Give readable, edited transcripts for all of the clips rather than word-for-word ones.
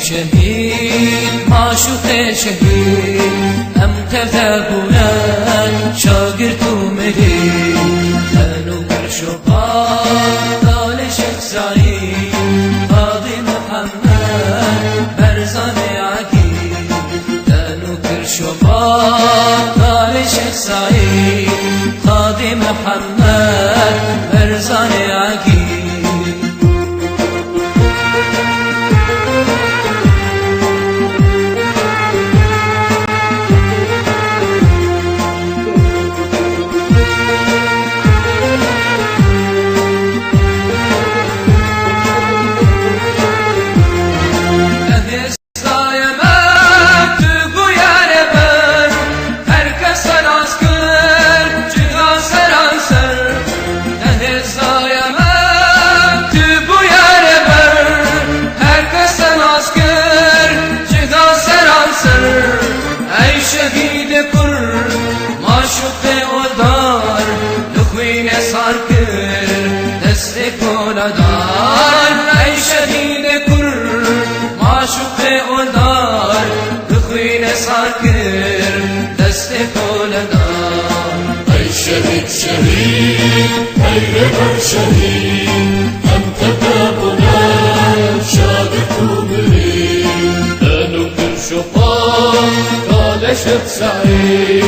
شهيد ما شفت شهيد أم تذابنا شاقرت مهيد أنو برشقات طال شيخ سعيد قاضي محمد برزان عقيد أنو برشقات طال شيخ سعيد قاضي محمد برزان عقيد شهيد كر ما شفت ودار لخوين صار كر دستك ولدار أي شهيد كر ما شفت ودار لخوين صار كر دستك ولدار أي شهيد شهيد أي ربر شهيد أنت بابنا شادك ومريد أنو كل شفاء شيخ سعيد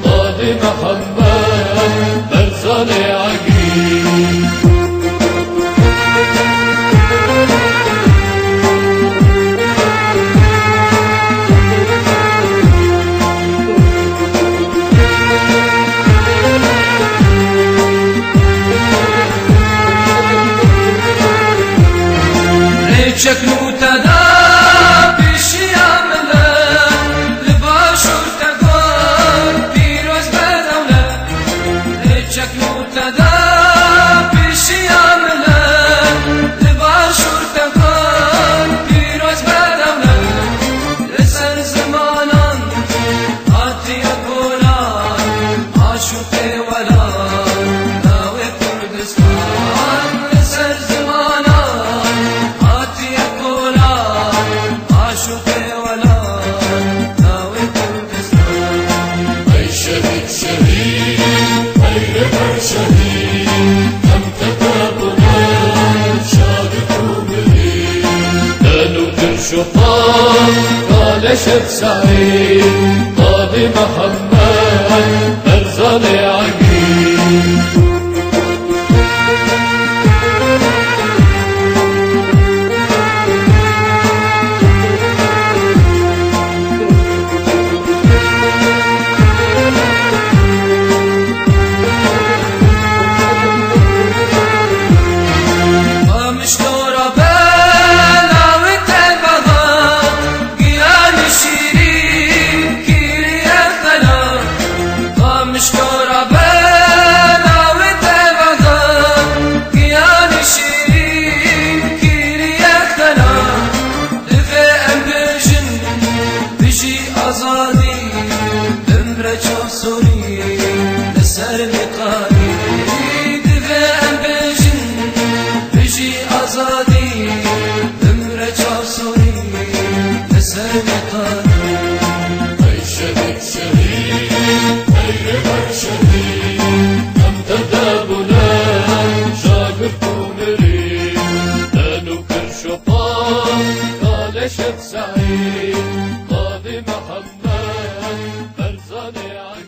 قاضي محمد برزان عقيد شكلو تدا بشيام لباشور تقار بيروز بدولة شكلو تدا بشيام لباشور تقار بيروز بدولة لسر زمانان عاتي أقولان عاشوتي ولا ناوي كردستان لسر زمانان عاتي أقولان عاشوتي ولا ناوي كردستان أي شهيد شهيد أي ربع شهيد أم تتابنا شادق ومريد كانوا كرشطان قال شيخ سعيد قاضي محمد برزان عقيل ومشتورة بلا وتبغى قيان الشيرين كيري أخلا ومشتورة بلا وتبغى قيان الشيرين كيري أخلا دفع بجن بجي أزادي دمرة صوري لسر مقالي دفع بجن بجي أزادي دمرة صوري لسر مقالي أي شهيد شهيد أي ربع شهيد أم تتابنا شادق ومريد كانوا كرشطان قال شيخ سعيد قاضي محمد برزان عقيل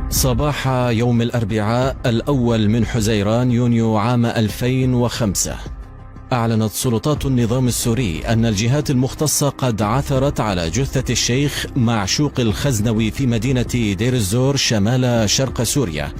صباح يوم الأربعاء الأول من حزيران يونيو عام 2005 أعلنت سلطات النظام السوري أن الجهات المختصة قد عثرت على جثة الشيخ معشوق الخزنوي في مدينة دير الزور شمال شرق سوريا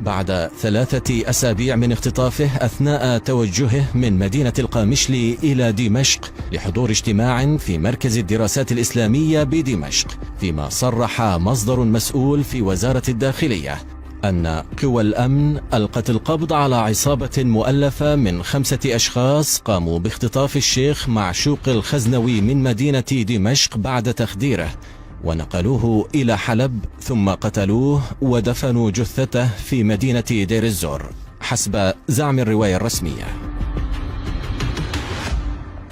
بعد 3 أسابيع من اختطافه أثناء توجهه من مدينة القامشلي إلى دمشق لحضور اجتماع في مركز الدراسات الإسلامية بدمشق، فيما صرح مصدر مسؤول في وزارة الداخلية أن قوى الأمن ألقت القبض على عصابة مؤلفة من 5 أشخاص قاموا باختطاف الشيخ معشوق الخزنوي من مدينة دمشق بعد تخديره، ونقلوه إلى حلب ثم قتلوه ودفنوا جثته في مدينة دير الزور حسب زعم الرواية الرسمية.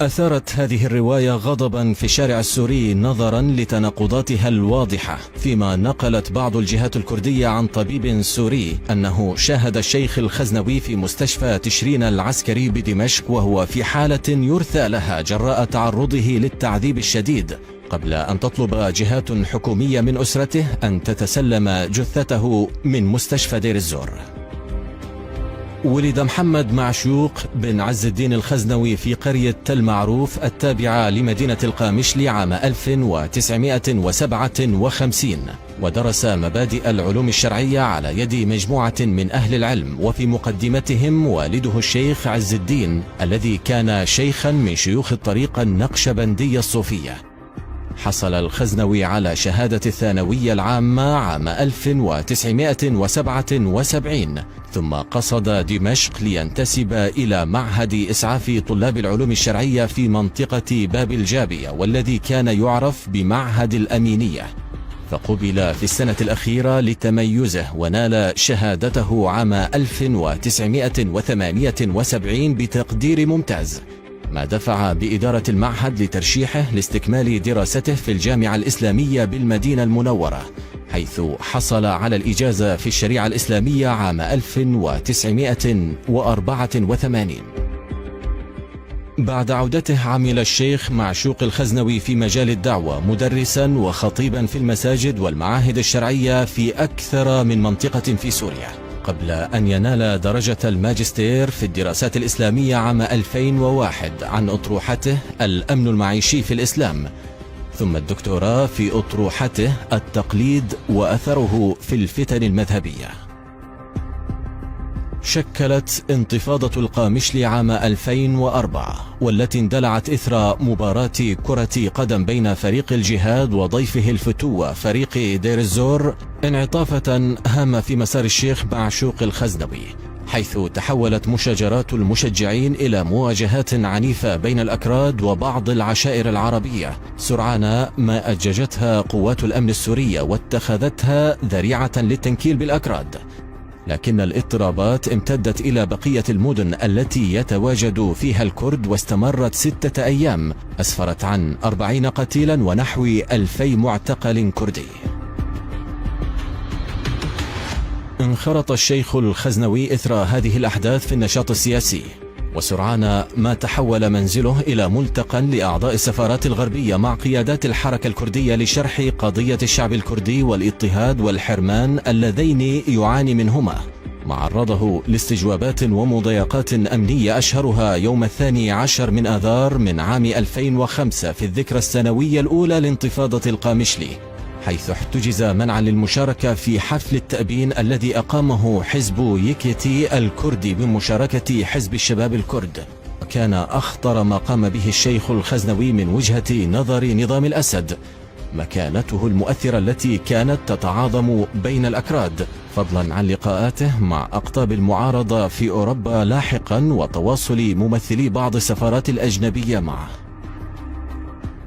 أثارت هذه الرواية غضبا في الشارع السوري نظرا لتناقضاتها الواضحة، فيما نقلت بعض الجهات الكردية عن طبيب سوري أنه شاهد الشيخ الخزنوي في مستشفى تشرين العسكري بدمشق وهو في حالة يرثى لها جراء تعرضه للتعذيب الشديد، قبل أن تطلب جهات حكومية من أسرته أن تتسلم جثته من مستشفى دير الزور. ولد محمد معشوق بن عز الدين الخزنوي في قرية تل معروف التابعة لمدينة القامشلي عام 1957، ودرس مبادئ العلوم الشرعية على يد مجموعة من أهل العلم، وفي مقدمتهم والده الشيخ عز الدين الذي كان شيخا من شيوخ الطريقة النقشبندية الصوفية. حصل الخزنوي على شهادة الثانوية العامة عام 1977، ثم قصد دمشق لينتسب إلى معهد إسعاف طلاب العلوم الشرعية في منطقة باب الجابية، والذي كان يعرف بمعهد الأمينية، فقبل في السنة الأخيرة لتميزه ونال شهادته عام 1978 بتقدير ممتاز، ما دفع بإدارة المعهد لترشيحه لاستكمال دراسته في الجامعة الإسلامية بالمدينة المنورة، حيث حصل على الإجازة في الشريعة الإسلامية عام 1984. بعد عودته عمل الشيخ معشوق الخزنوي في مجال الدعوة مدرسا وخطيبا في المساجد والمعاهد الشرعية في أكثر من منطقة في سوريا، قبل أن ينال درجة الماجستير في الدراسات الإسلامية عام 2001 عن أطروحته الأمن المعيشي في الإسلام، ثم الدكتوراه في أطروحته التقليد وأثره في الفتن المذهبية. شكلت انتفاضة القامشلي عام 2004 والتي اندلعت إثر مباراة كرة قدم بين فريق الجهاد وضيفه الفتوة فريق دير الزور انعطافة هامة في مسار الشيخ معشوق الخزنوي، حيث تحولت مشاجرات المشجعين إلى مواجهات عنيفة بين الأكراد وبعض العشائر العربية، سرعان ما أججتها قوات الأمن السورية واتخذتها ذريعة للتنكيل بالأكراد. لكن الاضطرابات امتدت إلى بقية المدن التي يتواجد فيها الكرد واستمرت 6 أيام، أسفرت عن 40 قتيلا ونحو 2000 معتقل كردي. انخرط الشيخ الخزنوي إثر هذه الأحداث في النشاط السياسي، وسرعان ما تحول منزله إلى ملتقى لأعضاء السفارات الغربية مع قيادات الحركة الكردية لشرح قضية الشعب الكردي والاضطهاد والحرمان اللذين يعاني منهما، ما عرضه لاستجوابات ومضايقات أمنية، أشهرها يوم 12 من آذار من عام 2005 في الذكرى السنوية الأولى لانتفاضة القامشلي، حيث احتجز منعا للمشاركة في حفل التأبين الذي أقامه حزب يكيتي الكردي بمشاركة حزب الشباب الكرد. كان أخطر ما قام به الشيخ الخزنوي من وجهة نظر نظام الأسد مكانته المؤثرة التي كانت تتعاظم بين الأكراد، فضلا عن لقاءاته مع أقطاب المعارضة في أوروبا لاحقا وتواصل ممثلي بعض السفارات الأجنبية معه.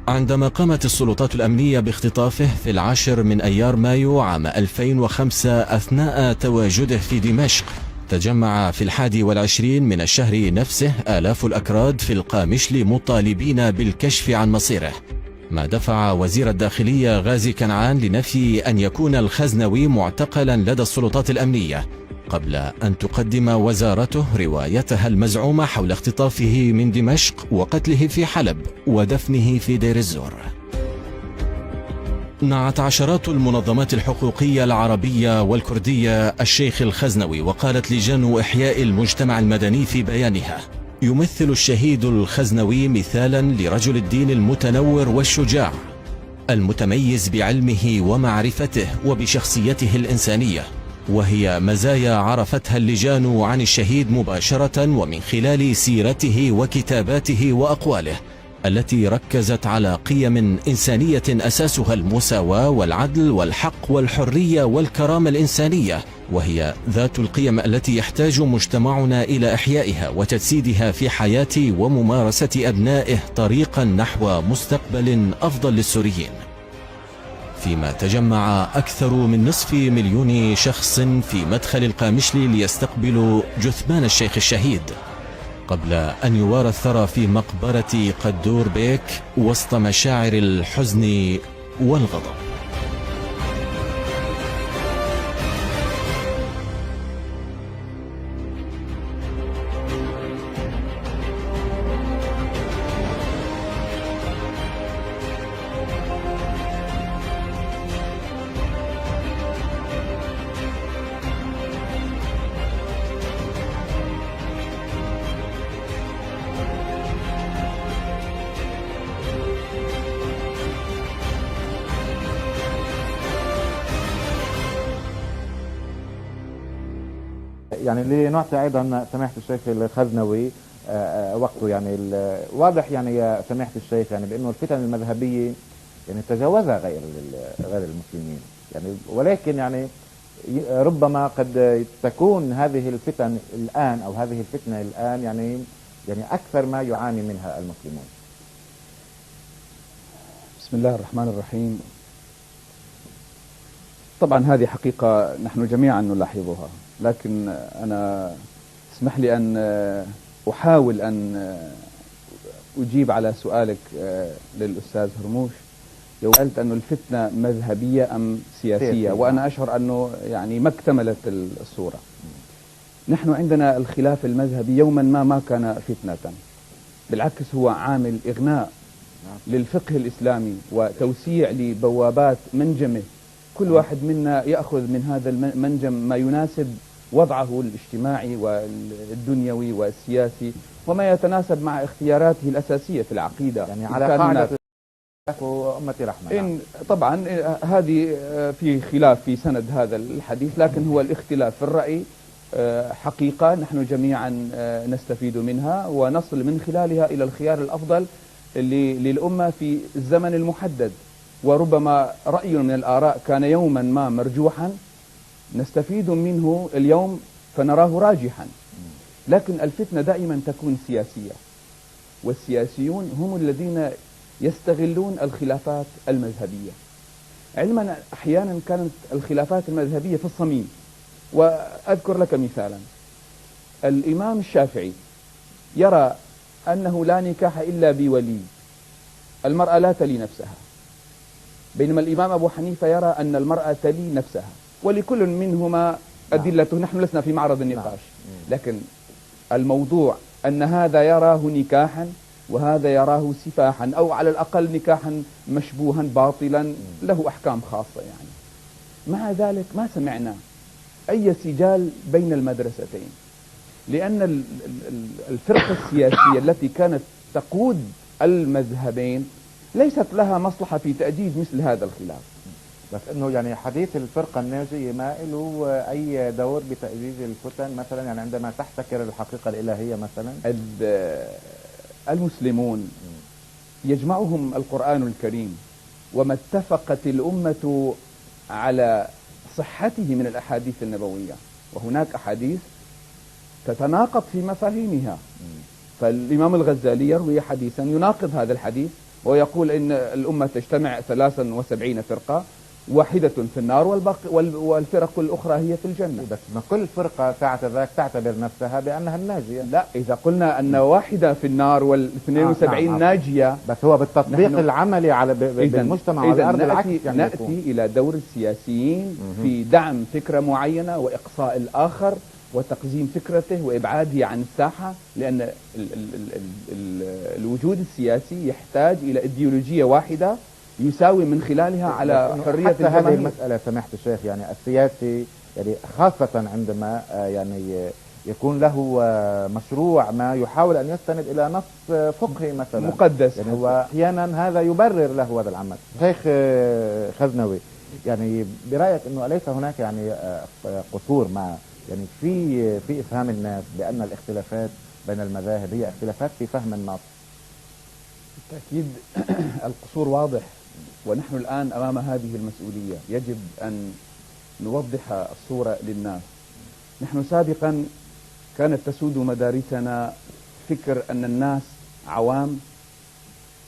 عندما قامت السلطات الأمنية باختطافه في 10 من أيار مايو عام 2005 أثناء تواجده في دمشق، تجمع في 21 من الشهر نفسه آلاف الأكراد في القامشلي مطالبين بالكشف عن مصيره، ما دفع وزير الداخلية غازي كنعان لنفي أن يكون الخزنوي معتقلا لدى السلطات الأمنية، قبل أن تقدم وزارته روايتها المزعومة حول اختطافه من دمشق وقتله في حلب ودفنه في دير الزور. نعت عشرات المنظمات الحقوقية العربية والكردية الشيخ الخزنوي، وقالت لجان إحياء المجتمع المدني في بيانها: يمثل الشهيد الخزنوي مثالا لرجل الدين المتنور والشجاع المتميز بعلمه ومعرفته وبشخصيته الإنسانية، وهي مزايا عرفتها اللجان عن الشهيد مباشرة ومن خلال سيرته وكتاباته وأقواله التي ركزت على قيم إنسانية أساسها المساواة والعدل والحق والحرية والكرامة الإنسانية، وهي ذات القيم التي يحتاج مجتمعنا إلى إحيائها وتجسيدها في حياة وممارسة أبنائه طريقا نحو مستقبل أفضل للسوريين. فيما تجمع أكثر من 250,000 شخص في مدخل القامشلي ليستقبلوا جثمان الشيخ الشهيد، قبل أن يوارى الثرى في مقبرة قدور بيك وسط مشاعر الحزن والغضب. يعني لنعطي ايضا سماحه الشيخ الخزنوي وقته، يعني واضح يعني يا سماحه الشيخ يعني بانه الفتن المذهبيه يعني تجاوزها غير المسلمين، يعني ولكن يعني ربما قد تكون هذه الفتن الان او هذه الفتنه الان يعني اكثر ما يعاني منها المسلمون. بسم الله الرحمن الرحيم. طبعا هذه حقيقة نحن جميعا نلاحظها، لكن أنا اسمح لي أن أحاول أن أجيب على سؤالك للأستاذ هرموش لو قلت أنه الفتنة مذهبية أم سياسية، وأنا أشعر أنه يعني ما اكتملت الصورة. نحن عندنا الخلاف المذهبي يوما ما كان فتنة، بالعكس هو عامل إغناء للفقه الإسلامي وتوسيع لبوابات منجمه، كل واحد منا يأخذ من هذا المنجم ما يناسب وضعه الاجتماعي والدنيوي والسياسي وما يتناسب مع اختياراته الأساسية في العقيدة. يعني على قاعدة أمتي رحمة. طبعا هذه في خلاف في سند هذا الحديث، لكن هو الاختلاف في الرأي حقيقة نحن جميعا نستفيد منها ونصل من خلالها إلى الخيار الأفضل للأمة في الزمن المحدد. وربما رأي من الآراء كان يوما ما مرجوحا نستفيد منه اليوم فنراه راجحا، لكن الفتنة دائما تكون سياسية، والسياسيون هم الذين يستغلون الخلافات المذهبية، علما أحيانا كانت الخلافات المذهبية في الصميم. وأذكر لك مثالا، الإمام الشافعي يرى أنه لا نكاح إلا بولي، المرأة لا تلي نفسها، بينما الإمام أبو حنيفة يرى أن المرأة تلي نفسها، ولكل منهما أدلته، نحن لسنا في معرض النقاش، لكن الموضوع أن هذا يراه نكاحا وهذا يراه سفاحا، أو على الأقل نكاحا مشبوها باطلا له أحكام خاصة يعني. مع ذلك ما سمعنا أي سجال بين المدرستين، لأن الفرقة السياسية التي كانت تقود المذهبين ليست لها مصلحة في تأجيج مثل هذا الخلاف. بس انه يعني حديث الفرقة الناجية ما له اي دور بتأجيج الفتن مثلا، يعني عندما تحتكر الحقيقة الإلهية مثلا. المسلمون يجمعهم القرآن الكريم، وما اتفقت الأمة على صحته من الأحاديث النبوية، وهناك أحاديث تتناقض في مفاهيمها. فالإمام الغزالي يروي حديثا يناقض هذا الحديث ويقول إن الأمة تجتمع 73 فرقة، واحدة في النار والفرق الأخرى هي في الجنة. بس ما كل فرقة ساعة ذاك تعتبر نفسها بأنها الناجية. لا، إذا قلنا أن واحدة في النار وال72 ناجية، بس هو بالتطبيق العملي على بالمجتمع والأرض العكس. يعني نأتي إلى دور السياسيين في دعم فكرة معينة وإقصاء الآخر وتقزيم فكرته وإبعاده عن الساحة، لأن الوجود السياسي يحتاج إلى إيديولوجية واحدة يساوي من خلالها على حرية حتى هذه الجماهير. المسألة سماحة الشيخ، يعني السياسي يعني خاصة عندما يعني يكون له مشروع ما يحاول أن يستند إلى نص فقهي مثلا مقدس، يعني هو أحيانا هذا يبرر له هذا العمل. شيخ خزنوي، يعني برأيك أنه أليس هناك يعني قصور مع يعني في إفهام الناس بأن الاختلافات بين المذاهب هي اختلافات في فهم النص؟ بالتأكيد القصور واضح، ونحن الآن أمام هذه المسؤولية، يجب أن نوضح الصورة للناس. نحن سابقا كانت تسود مدارسنا فكر أن الناس عوام،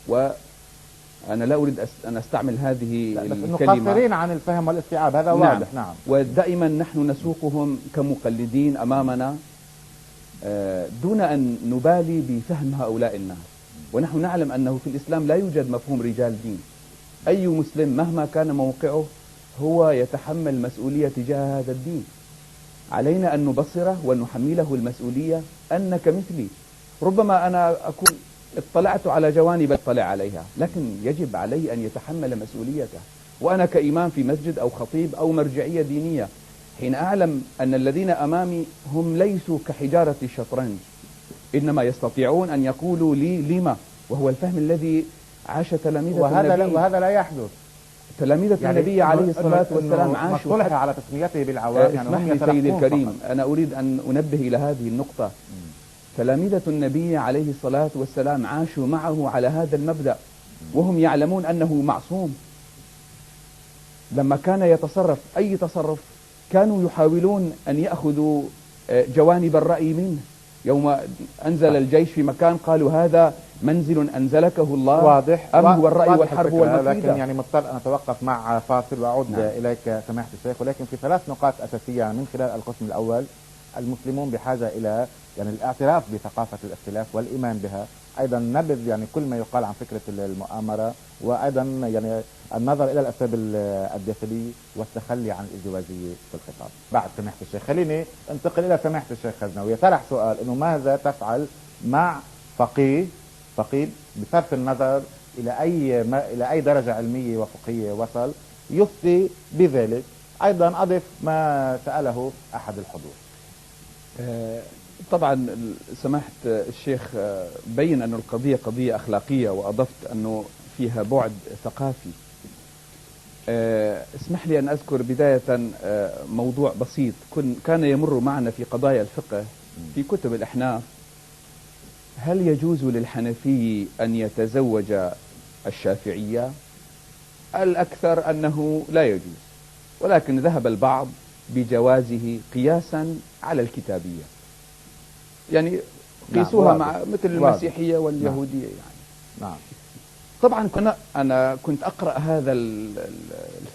وأنا لا أريد أن أستعمل هذه الكلمة، قاصرين عن الفهم والاستيعاب، هذا واضح. نعم. ودائما نحن نسوقهم كمقلدين أمامنا دون أن نبالي بفهم هؤلاء الناس. ونحن نعلم أنه في الإسلام لا يوجد مفهوم رجال دين. أي مسلم مهما كان موقعه هو يتحمل مسؤولية تجاه هذا الدين. علينا أن نبصره ونحمله المسؤولية أنك مثلي. ربما أنا أكون اطلعت على جوانب اطلع عليها، لكن يجب علي أن يتحمل مسؤوليته. وأنا كإمام في مسجد أو خطيب أو مرجعية دينية، حين أعلم أن الذين أمامي هم ليسوا كحجارة الشطرنج، إنما يستطيعون أن يقولوا لي لما، وهو الفهم الذي عاش تلاميذ النبي. وهذا لا يحدث. تلاميذ يعني النبي عليه الصلاة والسلام عاشوا مصطلح على تسميته بالعوام. اسمح لي سيدي الكريم، أنا أريد أن أنبه إلى هذه النقطة. تلاميذة النبي عليه الصلاة والسلام عاشوا معه على هذا المبدأ، وهم يعلمون أنه معصوم. لما كان يتصرف أي تصرف كانوا يحاولون أن يأخذوا جوانب الرأي منه. يوم أنزل الجيش في مكان قالوا هذا منزل أنزلكه الله، واضح. أم هو الرأي والحرب والمكيدة. لكن يعني مضطر أن أتوقف مع فاصل وأعود إليك سماحة الشيخ، ولكن في 3 نقاط أساسية من خلال القسم الأول. المسلمون بحاجة إلى يعني الاعتراف بثقافة الاختلاف والإيمان بها، أيضا نبذ يعني كل ما يقال عن فكرة المؤامرة، وأيضا يعني النظر إلى الأسباب الداخلية والتخلي عن الإزدواجية في الخطاب. بعد سماحة الشيخ خليني انتقل إلى سماحة الشيخ خزنوي، طرح سؤال إنه ماذا تفعل مع فقيه بصرف النظر إلى أي درجة علمية وفقهية وصل يفتي بذلك. أيضا أضف ما سأله أحد الحضور. طبعا سماحة الشيخ بين أن القضية قضية أخلاقية، وأضفت أنه فيها بعد ثقافي. اسمح لي أن أذكر بداية موضوع بسيط كان يمر معنا في قضايا الفقه في كتب الأحناف. هل يجوز للحنفي أن يتزوج الشافعية؟ الأكثر أنه لا يجوز، ولكن ذهب البعض بجوازه قياسا على الكتابية، يعني قيسوها مع مثل المسيحية واليهودية يعني. نعم. طبعا أنا كنت أقرأ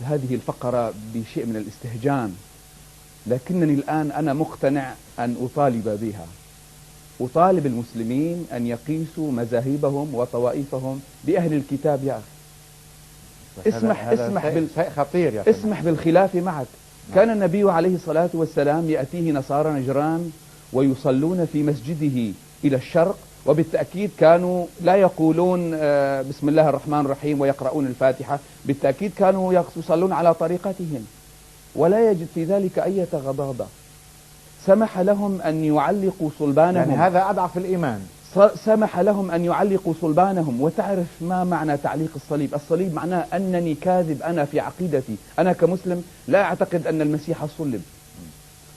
هذه الفقرة بشيء من الاستهجان، لكنني الآن أنا مقتنع أن أطالب بها. أطالب المسلمين أن يقيسوا مذاهبهم وطوائفهم بأهل الكتاب يا أخي. اسمح بالخلاف معك. كان النبي عليه الصلاة والسلام يأتيه نصارى نجران ويصلون في مسجده إلى الشرق، وبالتأكيد كانوا لا يقولون بسم الله الرحمن الرحيم ويقرؤون الفاتحة، بالتأكيد كانوا يصلون على طريقتهم ولا يجد في ذلك أي غضاضة. سمح لهم أن يعلقوا صلبانهم، يعني هذا أضعف الإيمان. سمح لهم أن يعلقوا صلبانهم. وتعرف ما معنى تعليق الصليب؟ الصليب معناه أنني كاذب، أنا في عقيدتي أنا كمسلم لا أعتقد أن المسيح صلب،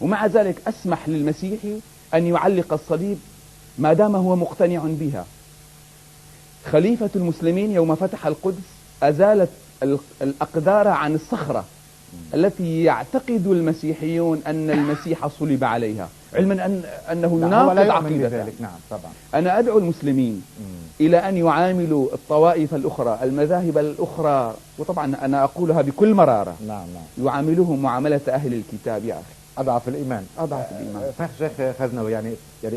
ومع ذلك أسمح للمسيحي أن يعلق الصليب ما دام هو مقتنع بها. خليفة المسلمين يوم فتح القدس أزالت الأقدار عن الصخرة التي يعتقد المسيحيون أن المسيح صلب عليها، علما أنه يناقض عقيدته. نعم طبعا. أنا أدعو المسلمين إلى أن يعاملوا الطوائف الأخرى، المذاهب الأخرى، وطبعا أنا أقولها بكل مرارة، نعم يعاملوهم معاملة أهل الكتاب يا أخي. أضعف الإيمان. صحيح الشيخ خزنوي، يعني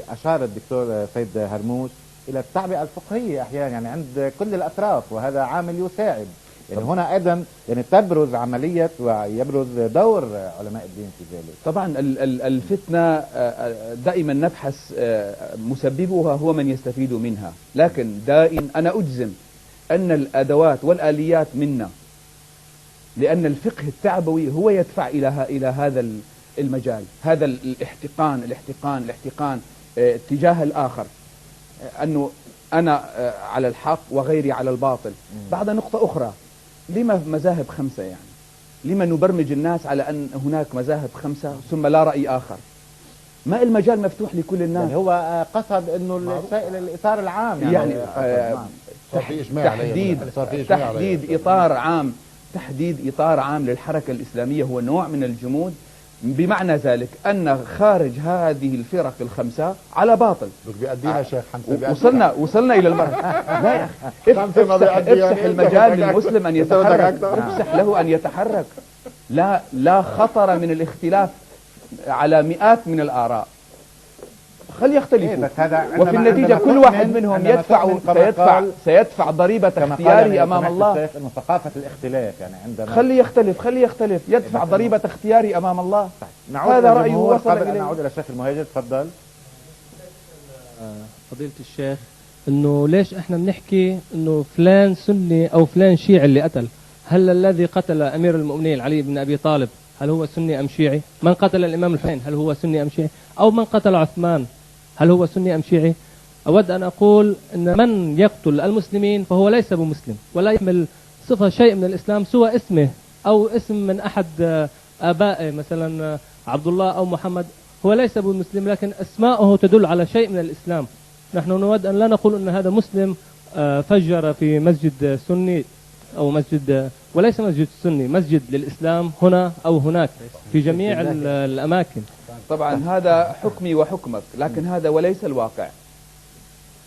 أشار الدكتور سيد هرموش إلى التعبئة الفقهية أحيانا يعني عند كل الأطراف، وهذا عامل يساعد. يعني هنا أيضا يعني تبرز عملية ويبرز دور علماء الدين في ذلك. طبعا الفتنة دائما نبحث مسببها هو من يستفيد منها، لكن دائما أنا أجزم أن الأدوات والآليات منا، لأن الفقه التعبوي هو يدفع إلى هذا المجال، هذا الاحتقان تجاه الآخر، أنه أنا على الحق وغيري على الباطل. بعد نقطة أخرى، لما مذاهب خمسة؟ يعني لما نبرمج الناس على أن هناك مذاهب خمسة ثم لا رأي آخر؟ ما المجال مفتوح لكل الناس. يعني هو قصد أنه الإطار العام يعني تحديد إطار عام للحركة الإسلامية هو نوع من الجمود، بمعنى ذلك أن خارج هذه الفرق الخمسة على باطل. بيأدينا شيخ حمزة، وصلنا إلى المرحلة. لا يا أخي، افسح المجال للمسلم أن يتحرك، افسح له أن يتحرك. لا خطر من الاختلاف على مئات من الآراء، خلي يختلفوا، وفي النتيجة كل واحد منهم سيدفع ضريبة اختياره أمام الله. إنه ثقافة الاختلاف يعني عندنا خلي يختلف يدفع ضريبة اختياري أمام الله. هذا رأيه وصل إليه. نعود إلى الشيخ المهاجر، تفضل. فضيلة الشيخ، إنه ليش إحنا بنحكي إنه فلان سني أو فلان شيعي اللي قتل؟ هل الذي قتل أمير المؤمنين علي بن أبي طالب هل هو سني أم شيعي؟ من قتل الإمام الحسين هل هو سني أم شيعي؟ أو من قتل عثمان هل هو سني أم شيعي؟ أود أن أقول أن من يقتل المسلمين فهو ليس بمسلم ولا يحمل صفة شيء من الإسلام سوى اسمه أو اسم من أحد آبائه، مثلا عبد الله أو محمد، هو ليس بمسلم لكن أسماءه تدل على شيء من الإسلام. نحن نود أن لا نقول أن هذا مسلم فجر في مسجد سني أو مسجد، وليس مسجد سني، مسجد للإسلام هنا أو هناك في جميع الأماكن. طبعا هذا حكمي وحكمك، لكن هذا وليس الواقع.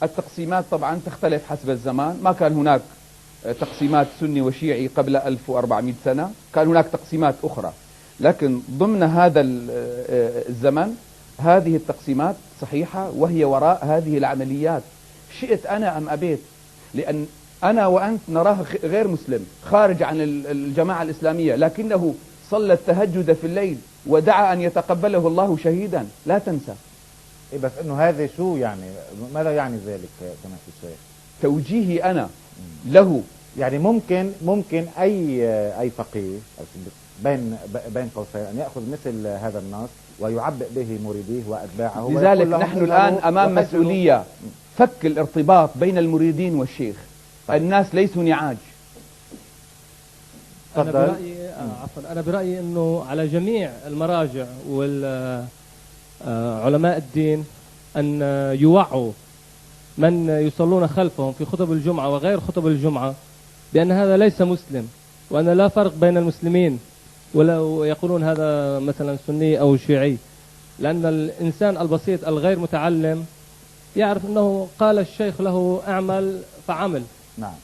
التقسيمات طبعا تختلف حسب الزمان، ما كان هناك تقسيمات سني وشيعي قبل 1400 سنة، كان هناك تقسيمات أخرى، لكن ضمن هذا الزمن هذه التقسيمات صحيحة وهي وراء هذه العمليات، شئت أنا أم أبيت، لأن أنا وأنت نراه غير مسلم خارج عن الجماعة الإسلامية، لكنه صلى التهجد في الليل ودعا أن يتقبله الله شهيدا، لا تنسى. إيه بس انه هذا شو يعني، ماذا يعني ذلك سماحة الشيخ؟ توجيهي أنا له. يعني ممكن اي فقيه بين قوسين ان ياخذ مثل هذا النص ويعبئ به مريديه واتباعه، لذلك نحن الآن أمام مسؤولية فك الارتباط بين المريدين والشيخ. الناس ليسوا نعاج. أنا برأيي أنا برأيي أنه على جميع المراجع والعلماء الدين أن يوعوا من يصلون خلفهم في خطب الجمعة وغير خطب الجمعة بأن هذا ليس مسلم، وأن لا فرق بين المسلمين، ولو يقولون هذا مثلا سني أو شيعي، لأن الإنسان البسيط الغير متعلم يعرف أنه قال الشيخ له أعمل فعمل. نعم.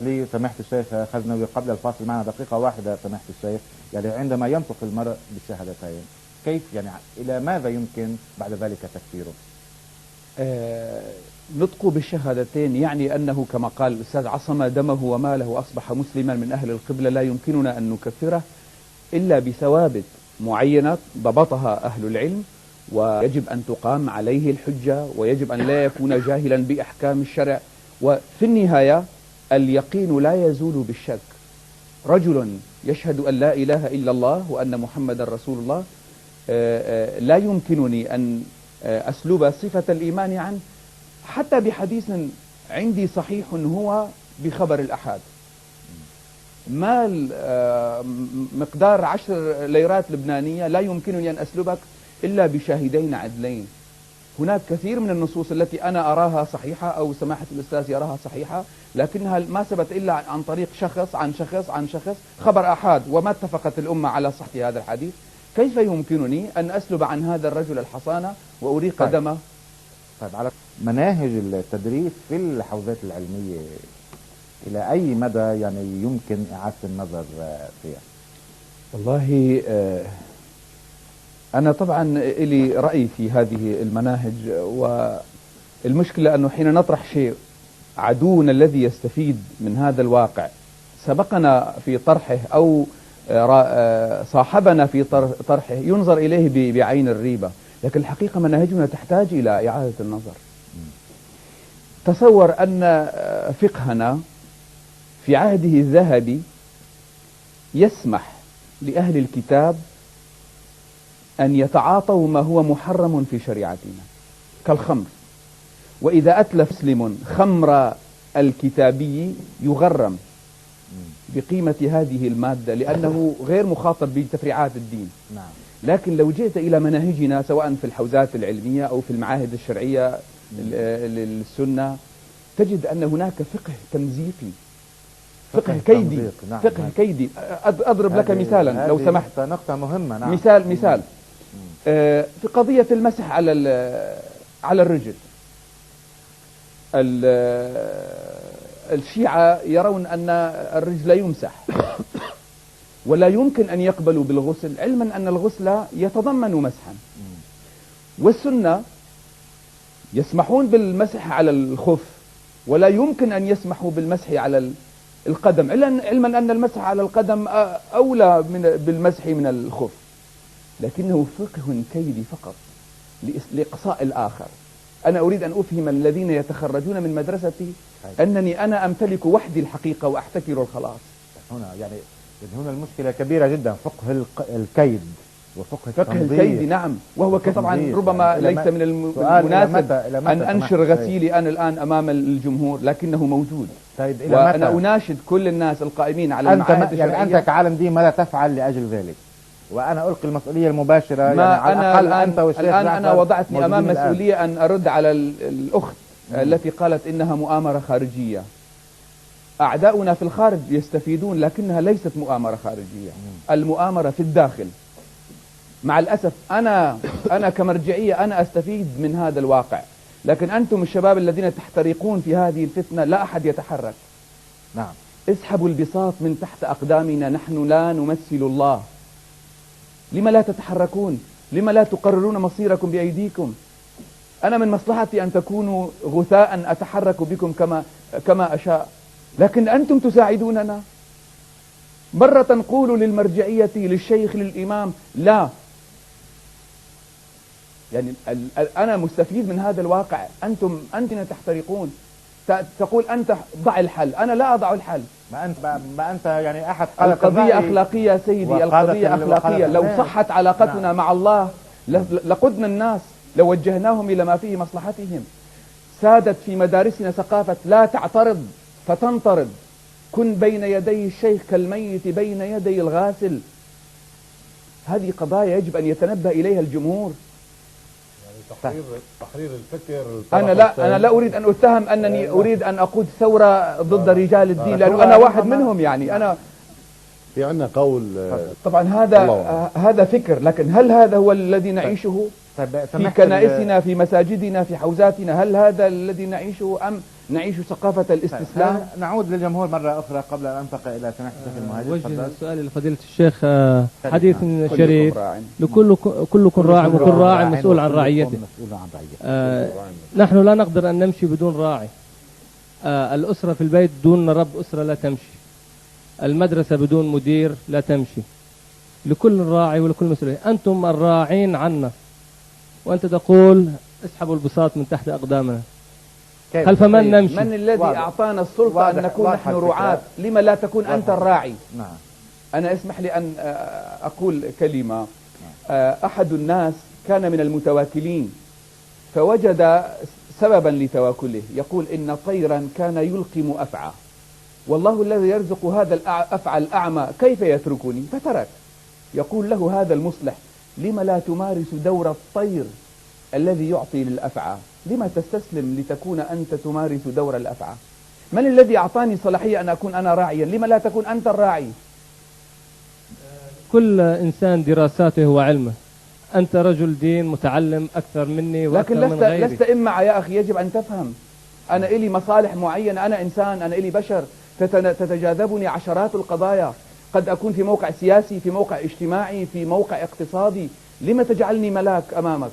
لي سماحة الشيخ خزنوي قبل الفاصل معنا دقيقة واحدة سماحة الشيخ، يعني عندما ينطق المرء بالشهادتين كيف يعني إلى ماذا يمكن بعد ذلك تكفيره؟ نطقه بالشهادتين يعني أنه كما قال الأستاذ عصم دمه وماله وأصبح مسلما من أهل القبلة، لا يمكننا أن نكفره إلا بثوابت معينة ضبطها أهل العلم، ويجب أن تقام عليه الحجة، ويجب أن لا يكون جاهلا بأحكام الشرع. وفي النهاية اليقين لا يزول بالشك. رجل يشهد أن لا إله إلا الله وأن محمد رسول الله، لا يمكنني أن أسلب صفة الإيمان عنه حتى بحديث عندي صحيح هو بخبر الأحاد. مال مقدار 10 ليرات لبنانية لا يمكنني أن أسلبك إلا بشاهدين عدلين. هناك كثير من النصوص التي أنا أراها صحيحة أو سماحة الأستاذ يراها صحيحة، لكنها ما ثبت إلا عن طريق شخص عن شخص عن شخص، خبر أحاد، وما اتفقت الأمة على صحة هذا الحديث. كيف يمكنني أن أسلب عن هذا الرجل الحصانة وأريق دمه؟ طيب، على مناهج التدريس في الحوزات العلمية إلى أي مدى يعني يمكن إعادة النظر فيها؟ والله أنا طبعا لي رأي في هذه المناهج، والمشكلة أنه حين نطرح شيء عدونا الذي يستفيد من هذا الواقع سبقنا في طرحه أو صاحبنا في طرحه ينظر إليه بعين الريبة، لكن الحقيقة مناهجنا تحتاج إلى إعادة النظر. تصور أن فقهنا في عهده الذهبي يسمح لأهل الكتاب أن يتعاطوا ما هو محرم في شريعتنا كالخمر، وإذا أتلف مسلم خمر الكتابي يغرم بقيمة هذه المادة لأنه غير مخاطب بتفريعات الدين. نعم. لكن لو جئت إلى مناهجنا سواء في الحوزات العلمية أو في المعاهد الشرعية للسنة تجد أن هناك فقه تمزيقي، فقه كيدي. نعم. فقه كيدي. أضرب لك مثالا لو سمحت. نقطة مهمة. نعم. مثال في قضية المسح على الرجل. الشيعة يرون أن الرجل لا يمسح ولا يمكن أن يقبلوا بالغسل، علما أن الغسل يتضمن مسحا، والسنة يسمحون بالمسح على الخف ولا يمكن أن يسمحوا بالمسح على القدم، علما أن المسح على القدم أولى بالمسح من الخف، لكنه فقه كيدي فقط لإقصاء الآخر. أنا أريد أن أفهم الذين يتخرجون من مدرستي أنني أنا أمتلك وحدي الحقيقة وأحتكر الخلاص. هنا المشكلة كبيرة جدا، فقه الكيد وفقه الكيد. نعم، وهو طبعا ربما ليس من المناسب أن أنشر غسيلي أنا الآن أمام الجمهور، لكنه موجود. طيب، وأنا أناشد كل الناس القائمين على المعاهد الشرعية. يعني أنت كعالم دين ماذا تفعل لأجل ذلك؟ وأنا ألقي المسؤولية المباشرة. ما يعني أنا الآن أنا وضعتني موجودين أمام مسؤولية أن أرد على الأخت التي قالت إنها مؤامرة خارجية. أعداؤنا في الخارج يستفيدون، لكنها ليست مؤامرة خارجية. المؤامرة في الداخل. مع الأسف أنا كمرجعية أنا أستفيد من هذا الواقع، لكن أنتم الشباب الذين تحترقون في هذه الفتنة لا أحد يتحرك. نعم. اسحبوا البساط من تحت أقدامنا، نحن لا نمثل الله. لما لا تتحركون؟ لما لا تقررون مصيركم بأيديكم؟ أنا من مصلحتي أن تكونوا غثاء أتحرك بكم كما أشاء، لكن أنتم تساعدوننا. مرة نقول للمرجعية للشيخ للإمام لا، يعني أنا مستفيد من هذا الواقع. أنتم تحترقون، تقول أنت ضع الحل، أنا لا أضع الحل. ما أنت يعني أحد القضية أخلاقية يا سيدي، القضية أخلاقية. لو صحت علاقتنا مع الله لقدنا الناس، لو وجهناهم إلى ما فيه مصلحتهم. سادت في مدارسنا ثقافة لا تعترض فتنطرد، كن بين يدي الشيخ كالميت بين يدي الغاسل. هذه قضايا يجب أن يتنبه إليها الجمهور. تحرير الفكر. أنا لا أريد أن أتهم أنني أريد أن أقود ثورة ضد رجال الدين، لأنه أنا واحد منهم. يعني أنا في عندنا قول طبعا هذا فكر، لكن هل هذا هو الذي نعيشه في كنائسنا، في مساجدنا، في حوزاتنا؟ هل هذا الذي نعيشه أم نعيش ثقافة الاستسلام؟ نعود للجمهور مرة أخرى قبل أن أنتقل إلى سماحة الشيخ المهاجر. وجه السؤال لفضيلة الشيخ. حديث شريف كلكم راع وكل راع مسؤول عن رعيته. نحن لا نقدر أن نمشي بدون راعي. الأسرة في البيت دون رب أسرة لا تمشي. المدرسة بدون مدير لا تمشي. لكل راعي ولكل مسؤولية. أنتم الراعين عنا، وأنت تقول اسحبوا البساط من تحت أقدامنا. هل فمن نمشي؟ من الذي أعطانا السلطة أن نكون نحن رعاة؟ لما لا تكون أنت الراعي؟ نعم. أنا اسمح لي أن أقول كلمة. أحد الناس كان من المتواكلين فوجد سببا لتواكله، يقول إن طيرا كان يلقم أفعى، والله الذي يرزق هذا الأفعى الأعمى كيف يتركني؟ فترك. يقول له هذا المصلح لما لا تمارس دور الطير الذي يعطي للأفعى؟ لما تستسلم لتكون أنت تمارس دور الأفعى؟ من الذي أعطاني صلاحية أن أكون أنا راعيا؟ لما لا تكون أنت الراعي؟ كل إنسان دراساته وعلمه. أنت رجل دين متعلم أكثر مني وأكثر لكن من غيري. لست إمعة يا أخي، يجب أن تفهم. أنا إلي مصالح معينة، أنا إنسان، أنا إلي بشر، تتجاذبني عشرات القضايا. قد أكون في موقع سياسي، في موقع اجتماعي، في موقع اقتصادي. لما تجعلني ملاك أمامك؟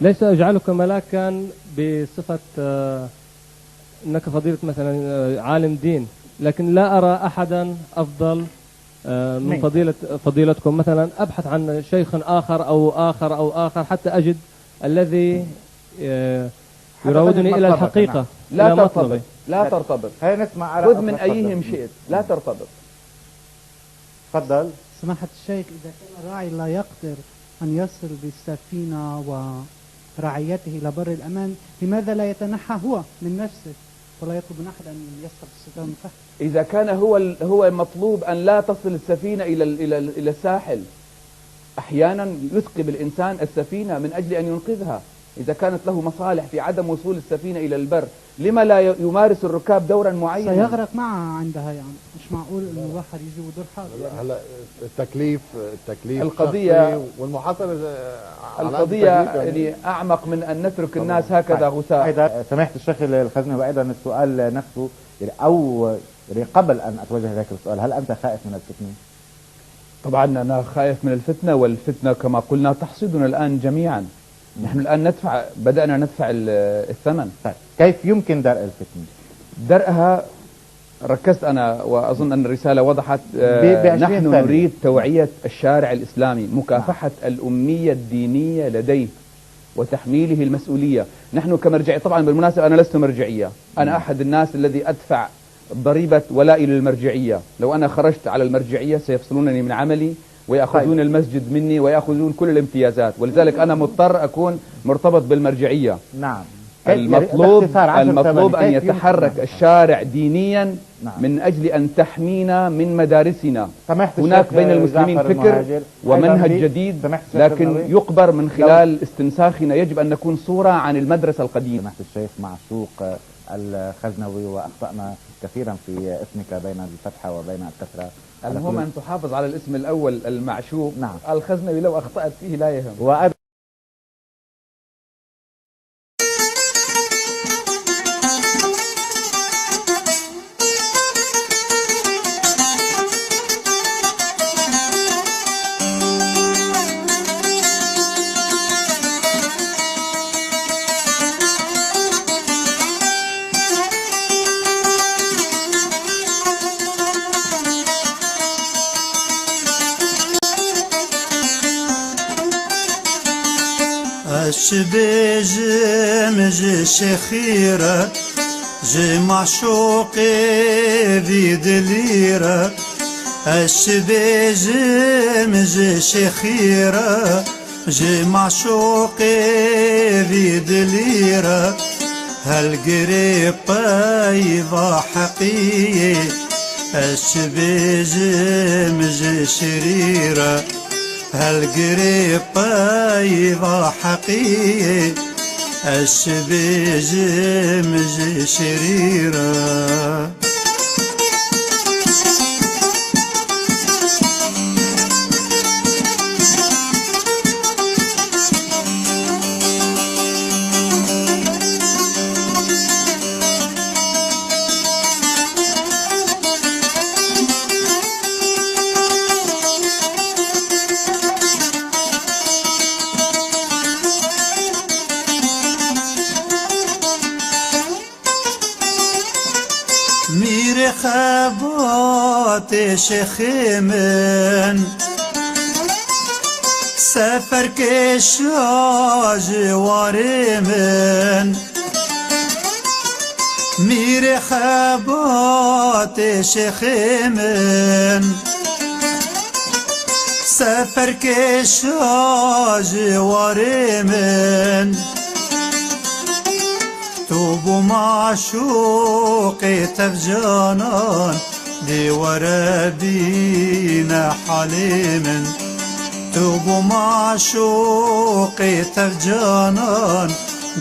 ليس أجعلك ملاكا بصفة أنك فضيلة مثلا عالم دين، لكن لا أرى أحدا أفضل من فضيلتكم. مثلا أبحث عن شيخ آخر أو آخر حتى أجد الذي يراودني إلى الحقيقة. لا ترتبط. خذ من أيهم شئت، لا ترتبط. تفضل. سماحة الشيخ، إذا كان الراعي لا يقدر أن يصل بالسفينة ورعيته إلى بر الأمان، لماذا لا يتنحى هو من نفسه ولا يطلب من أحد أن يسحب السفينة من تحت؟ إذا كان هو مطلوب أن لا تصل السفينة إلى الساحل، أحيانا يثقب الإنسان السفينة من أجل أن ينقذها. إذا كانت له مصالح في عدم وصول السفينة إلى البر، لما لا يمارس الركاب دورا معينا؟ سيغرق معها عندها، يعني مش معقول إنه الواحد يجي ودور حاله. هلا التكليف القضية والمحاسبة. القضية يعني أعمق من أن نترك الناس هكذا غثاء. أيضا سماحة الشيخ الخزنوي، وأيضا السؤال نفسه يعني قبل أن أتوجه ذلك السؤال، هل أنت خائف من الفتنة؟ طبعا أنا خائف من الفتنة، والفتنة كما قلنا تحصدنا الآن جميعا. نحن الآن بدأنا ندفع الثمن. كيف يمكن درء الفتنة؟ درءها ركزت أنا وأظن أن الرسالة وضحت. نحن نريد توعية الشارع الإسلامي، مكافحة الأمية الدينية لديه وتحميله المسؤولية. نحن كمرجعية، طبعا بالمناسبة أنا لست مرجعية، أنا أحد الناس الذي أدفع ضريبة ولائي للمرجعية. لو أنا خرجت على المرجعية سيفصلونني من عملي ويأخذون المسجد مني ويأخذون كل الامتيازات، ولذلك أنا مضطر أكون مرتبط بالمرجعية. نعم. المطلوب أن يتحرك الشارع دينيا من أجل أن تحمينا من مدارسنا. هناك بين المسلمين فكر ومنهج جديد، لكن يقبر من خلال استنساخنا. يجب أن نكون صورة عن المدرسة القديمة. سماحة الشيخ معشوق الخزنوي، وأخطأنا كثيرا في اسمك بين الفتحة وبين الكسرة. المهم أن تحافظ على الاسم الأول المعشوق. نعم. الخزنوي لو أخطأت فيه لا يهم. الشبيجم جي شخيرة جي معشوقي في دليرة الشبيجم جي شخيرة جي معشوقي في دليرة هالقريب طيبة حقيقي الشبيجم جي شريرة هالقريب طيبة حقيقي الشبيجم جي شريرة ميري خبات شخيمن سفر كشاج وارمن ميري خبات شخيمن سفر كشاج وارمن توبوا معشوقي تفجانان دي وردينا حليمن توبوا معشوقي تفجانان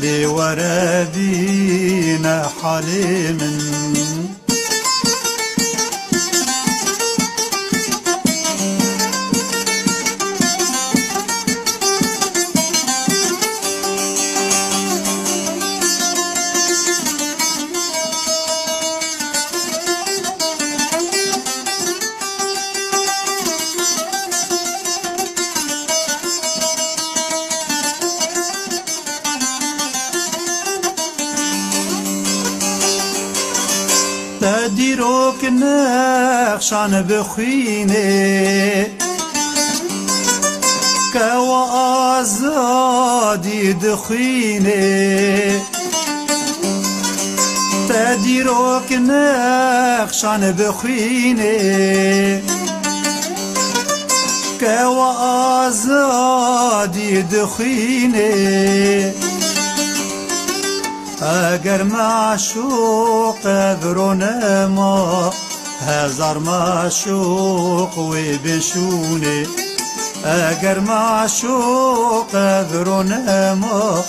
دي وردينا حليمن تديروك نخشان بخيني كوا أزادي دخيني تديروك نخشان بخيني كوا أزادي دخيني اگر معشوق ذرونه ما هزار معشوق وی بشونه اگر معشوق ذرونه ما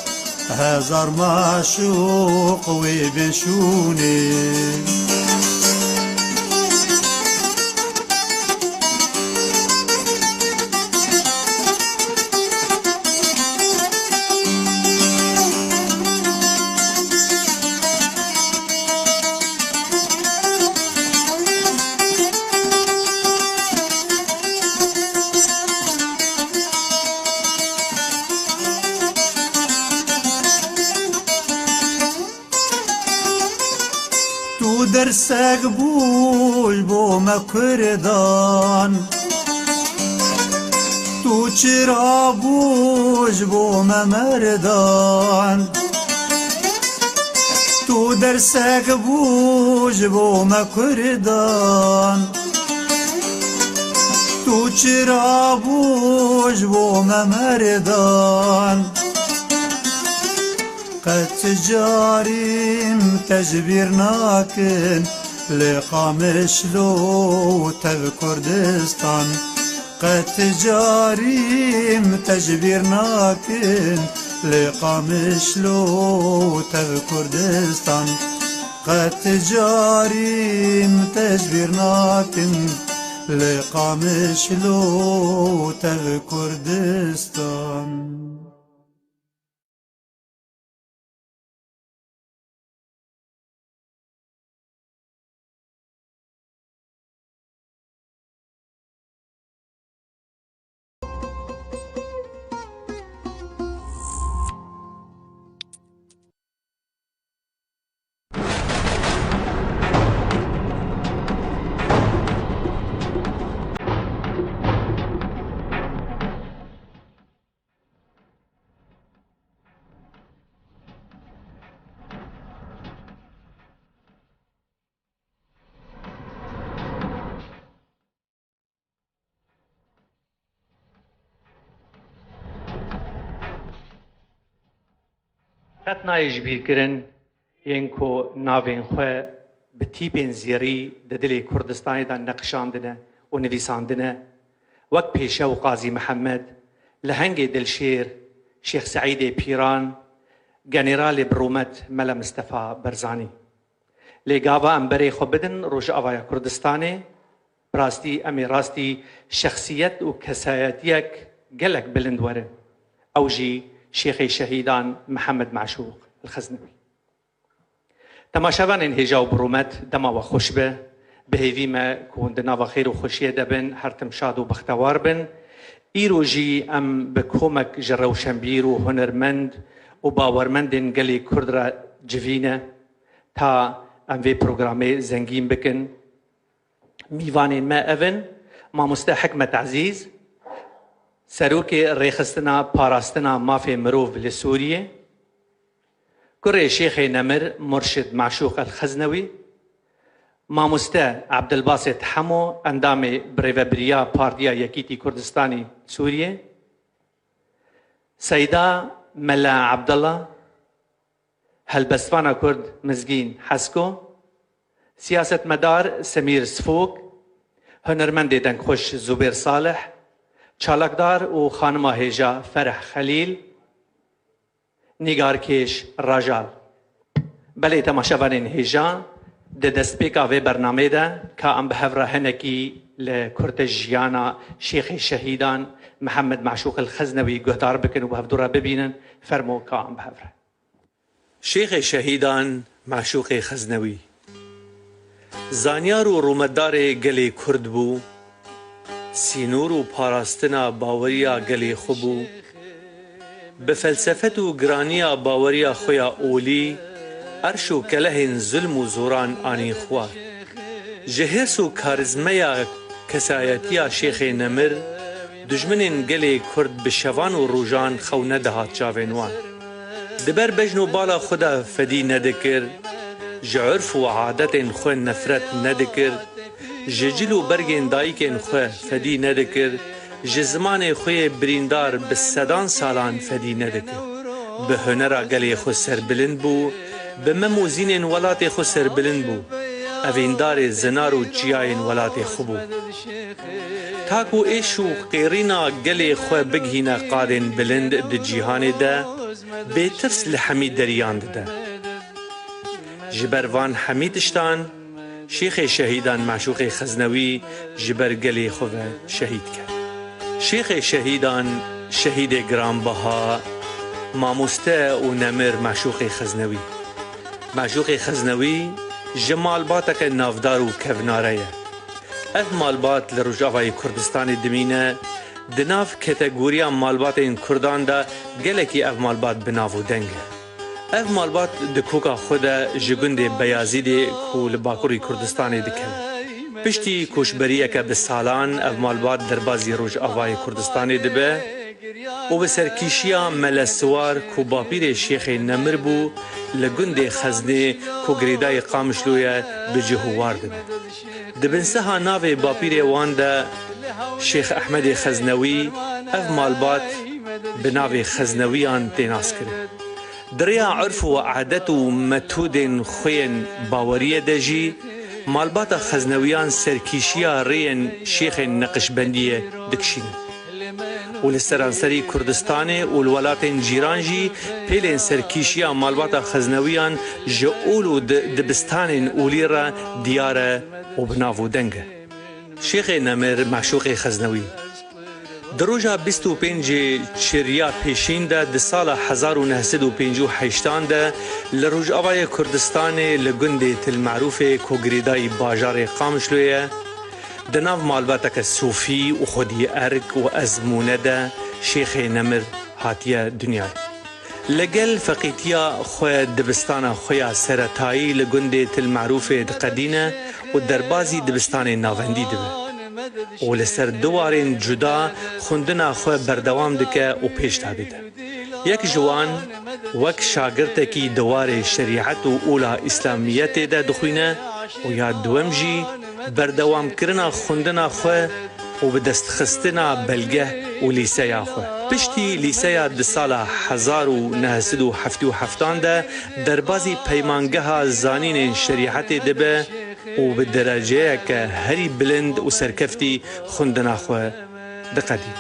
هزار معشوق وی بشونه تو درسك بوش بو مكردان تو چرا بوش بو ممردان تو درسك بوش بو مكردان تو چرا بوش بو ممردان قد تجاريم تجبير ناكن لقامش لو كردستان قد تجاريم تجبير ناكن لقامش لو كردستان قد تجاريم تجبير ناكن لقامش لو كردستان قطنا يجبير كرن ينكو نافين خو بتيبين زيري ددلي كردستاني دا نقشاندنا ونفيساندنا وقت بيشا وقاضي محمد لهنجي دلشير شيخ سعيد بيران جنرال برومت ملا مصطفى برزاني لقابا امبري خبدن روش افايا كردستاني براستي امي راستي شخصيت وكساياتيك قلك بلندورن اوجي شيخي شهيدان محمد معشوق الخزنوي تماشاوان انهجا وبرومت دما وخشبه بهيفي ما كون دنا خير وخشيه دبن هرتم شاد وبختوار بن ايروجي ام بكومك جرو شمبير وهنرمند وباورمندن قلي كردرا جفينه تا ام في بروغرامي زنگين بكن ميوانين ما اذن ما مستحكمة عزيز سروكي ريخستنا باراستنا ما في مروف لسوريا كري شيخي نمر مرشد معشوق الخزنوي ما مستا عبد الباسط حمو اندامي بريفابريا بارديا يكيتي كردستاني سوريا سيدا ملا عبد الله هالبسفانا كرد مزگين حسكو سياسة مدار سمير سفوك هنرمند دنخوش زبير صالح چالکدار و خانم هیجا فرح خلیل نگارکش راجال بله تماشاوان هیجا ده دستپیکا و برنامه ده که ام بهفره هنکی لکرتجیانا شیخ شهیدان محمد معشوق الخزنوی گهدار بکن و بهفدورا ببینن فرمو که ام بهفره شیخ شهیدان معشوق خزنوی زانیار و رومدار گلی کرد بو سینور و پاراستنا باوریا گلی خوبو به فلسفت و گرانیا باوریا خویا اولی عرش و کلهن ظلم و زوران آنی خواه جهرس و کارزمیا کسایتیا شیخ نمر دجمنین گلی کرد بشوان و روژان خو ندهات چاوینوان دبر بجنو بالا خدا فدی ندکر جعرف و عادت خو نفرت ندکر ججل و برگین دایکن خو فدی ندکر جزمان خوی بریندار بسدان سالان فدی ندکر به هنرا گلی خو سربلند بو به مموزین ولات خو سربلند بو اویندار زنار و چیاین ولات خوبو تاکو ایشو قیرینا گلی خو بگهینا قادن بلند د جیهان ده بیترس لحمید دریاند ده جبروان حمیدشتان شیخ شهیدان معشوق خزنوی جبر گلی خوه شهید کرد شیخ شهیدان شهید گرانبها ماموسته و نمر معشوق خزنوی معشوق خزنوی جمالباتک نافدار و کوناره اف مالبات لرجاوای کردستان دمینه دناف کتگوریا مالبات این کردان دا گلکی اف مالبات بناو دنگه اف مالبات دکوکا خود جگند بیازیده کو لباکوری کردستان دکن پشتی کوشبریه که بسالان اف مالبات در بازی روج آوای کردستان دبه و بسرکیشیا ملسوار کو باپیر شیخ نمر بو لگند خزنه کو گریدای قامشلویه بجهوار دبه دبنسها ناو باپیر وانده شیخ احمد خزنوی اف مالبات بناو خزنویان تیناس کرد دریا عرف و عادت و متود خوین باوریه دجی مالبات خزنویان سرکیشیا رین شیخ نقشبندیه دکشین و لسرانسری کردستان و الولات جیران جی پیلین سرکیشیا مالبات خزنویان جئول و دبستان اولی را دیاره و بناو دنگه شیخ نمر معشوق خزنوی دروجا 25 چریا پیشین ده سال 1958 ده لروج آوای کردستان لگند تل معروف کوگریدای باجار قامشلویه دناو مالباتک صوفی و خودی ارک و ازمونه ده شیخ نمر هاتیه دنیا لگل فقیتیا خواه دبستان خواه سرطایی لگند تل معروف دقدینه و دربازی دبستان ناوندی ده و لسر دوارین جدا خوندنا خو بردوام دکه و پیش تابیده یک جوان وک شاگرتکی دوار شریعت و اولا اسلامیت ده دخوینه و یا دوم جی بردوام کرنا خوندنا خو و بدست خستنا بلگه و لیسه خو پشتی لیسیا د سالا 1977 ده دربازی پیمانگه زانین شریعت دبه و به درجه که هری بلند و سرکفتی خوندنا خواه دقدی.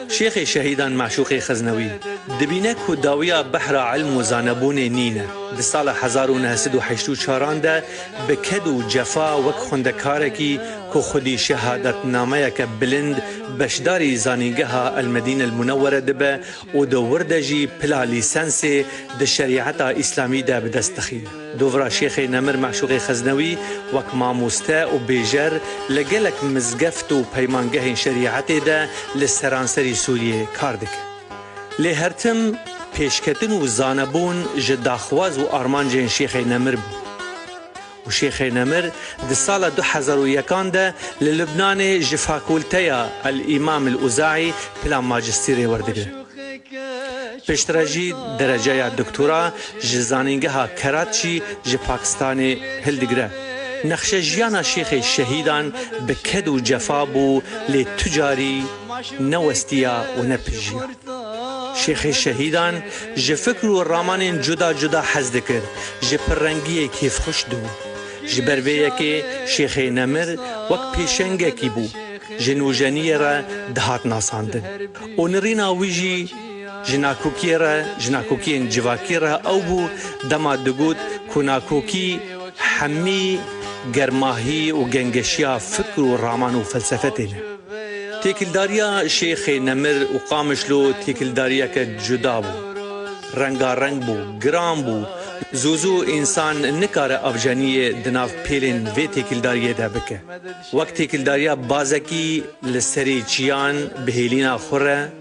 شیخ شهیدان معشوق خزنوی دبینه که داویا بحر علم و زانبون نینه د سال 1984 ده بکد و جفا وک خوندکارکی که خودی شهادت نامه که بلند بشداری زانیگه المدینه المنوره دبه و دو وردجی پلا لیسنس د شریعت اسلامی ده بدست خیده. دوورا شیخ نمر معشوق خزنوی وک ماموسته و بیجر لگلک مزگفت و پیمانگه شریعت ده لسرانسری سوریه کار دکه. لی هرتم پیشکتن و زانبون جداخواز و آرمانجین شیخ نمر بود. و شیخ نمر د سال 2001 ده للبنان جفاکولتیا الامام الاوزاعی پلا ماجستیری وردگره. پشتراجی درجه دکتورا جزانینگه کراچی ج پاکستان هلدگره. نقش جیانا شیخ شهیدان بکد و جفا بو لی تجاری نوستیا و نپجی. شیخ شهیدان ج فکر و رامان جدا جدا حز دکر ج پررنگی کیف خوش دو ج برویه که شیخ نمر وک پیشنگه کی بو جنوجنی را دهات ناساندن و نرینا ویجی جناکوکی جواکی را او بو دما دگود کناکوکی حمی گرماهی و گنگشیا فکر و رامان و فلسفتینه. تیکلداریا شیخ نمر و قامشلو تیکلداریا که جدا بو رنگارنگ بو گرام بو زوزو انسان نکاره افجانی دناف پیلین وی تیکلداریه ده بکه وقت تیکلداریا بازکی لسری چیان بهیلینا خوره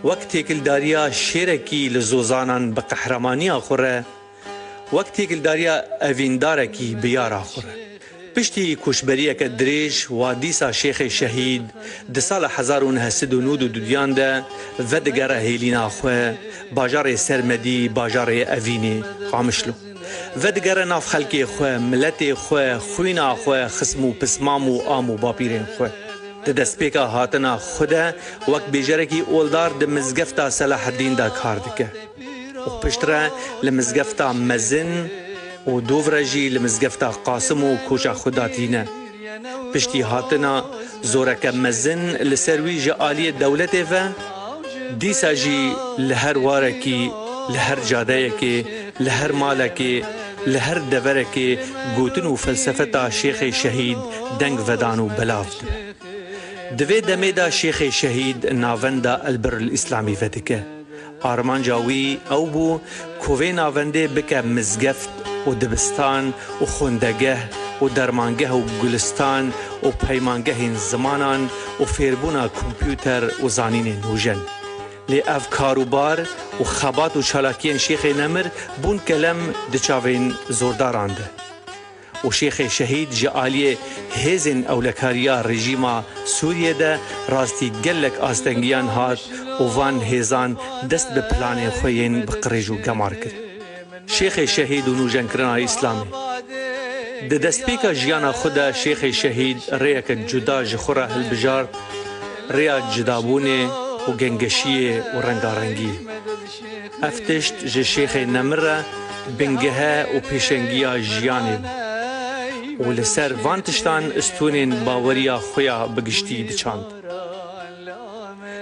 وقت تیکلداریا شیرکی لزوزانان بقهرمانی خوره وقت تیکلداریا اویندارکی بیارا خوره. پشتی کشبریه که دریش و دیسا شیخ شهید د سال 1992 ده و دگره هیلینا خواه باجار سرمدی باجار اوینی قامشلو و دگره ناف خلکی خواه ملت خواه خوینا خواه خسم و پسمام و آم و باپیرین خواه د دستپیکا هاتنا خوده وقت بیجرکی اولدار د مزگفتا صلاح الدین دا کار دکه و پشتره لمزگفتا مزن و دوورجی لمزگفتا قاسم و کوچا خوداتینه. پشتی هاتنا زورک مزن لسروی جعالی دولت و دیسا جی لهر وارکی لهر جاده کی لهر مالکی لهر دورکی گوتن و فلسفتا شیخ شهید دنگ ودان و بلاف دوی دمیدا شیخ شهید ناوندا البر الاسلامی ودکه آرمان جاوی او بو کوی ناونده بکه مزگفت و دبستان و خوندگه و درمانگه و گلستان و پیمانگه زمانان و فیربونا کمپیوتر و زانین نوجن. لی اف کاروبار و خبات و چالاکین شیخ نمر بون کلم دچاوین زورداران ده. و شیخ شهید جعالی هزین اولکاریا رژیما سوریه ده راستی گلک آستنگیان هات و وان هزان دست به پلان خوین بقریج و گمار کرد. شیخ شهید و نوجن کرنا اسلامی د دستپیکا جیانا خدا شیخ شهید ریاک جدا جخورا هلبجار ریا جدابونه و گنگشیه و رنگارنگی افتشت ج شیخ نمره بنگه و پیشنگیا جیانی و لسر وانتشتان استونین باوریا خویا بگشتی دچاند.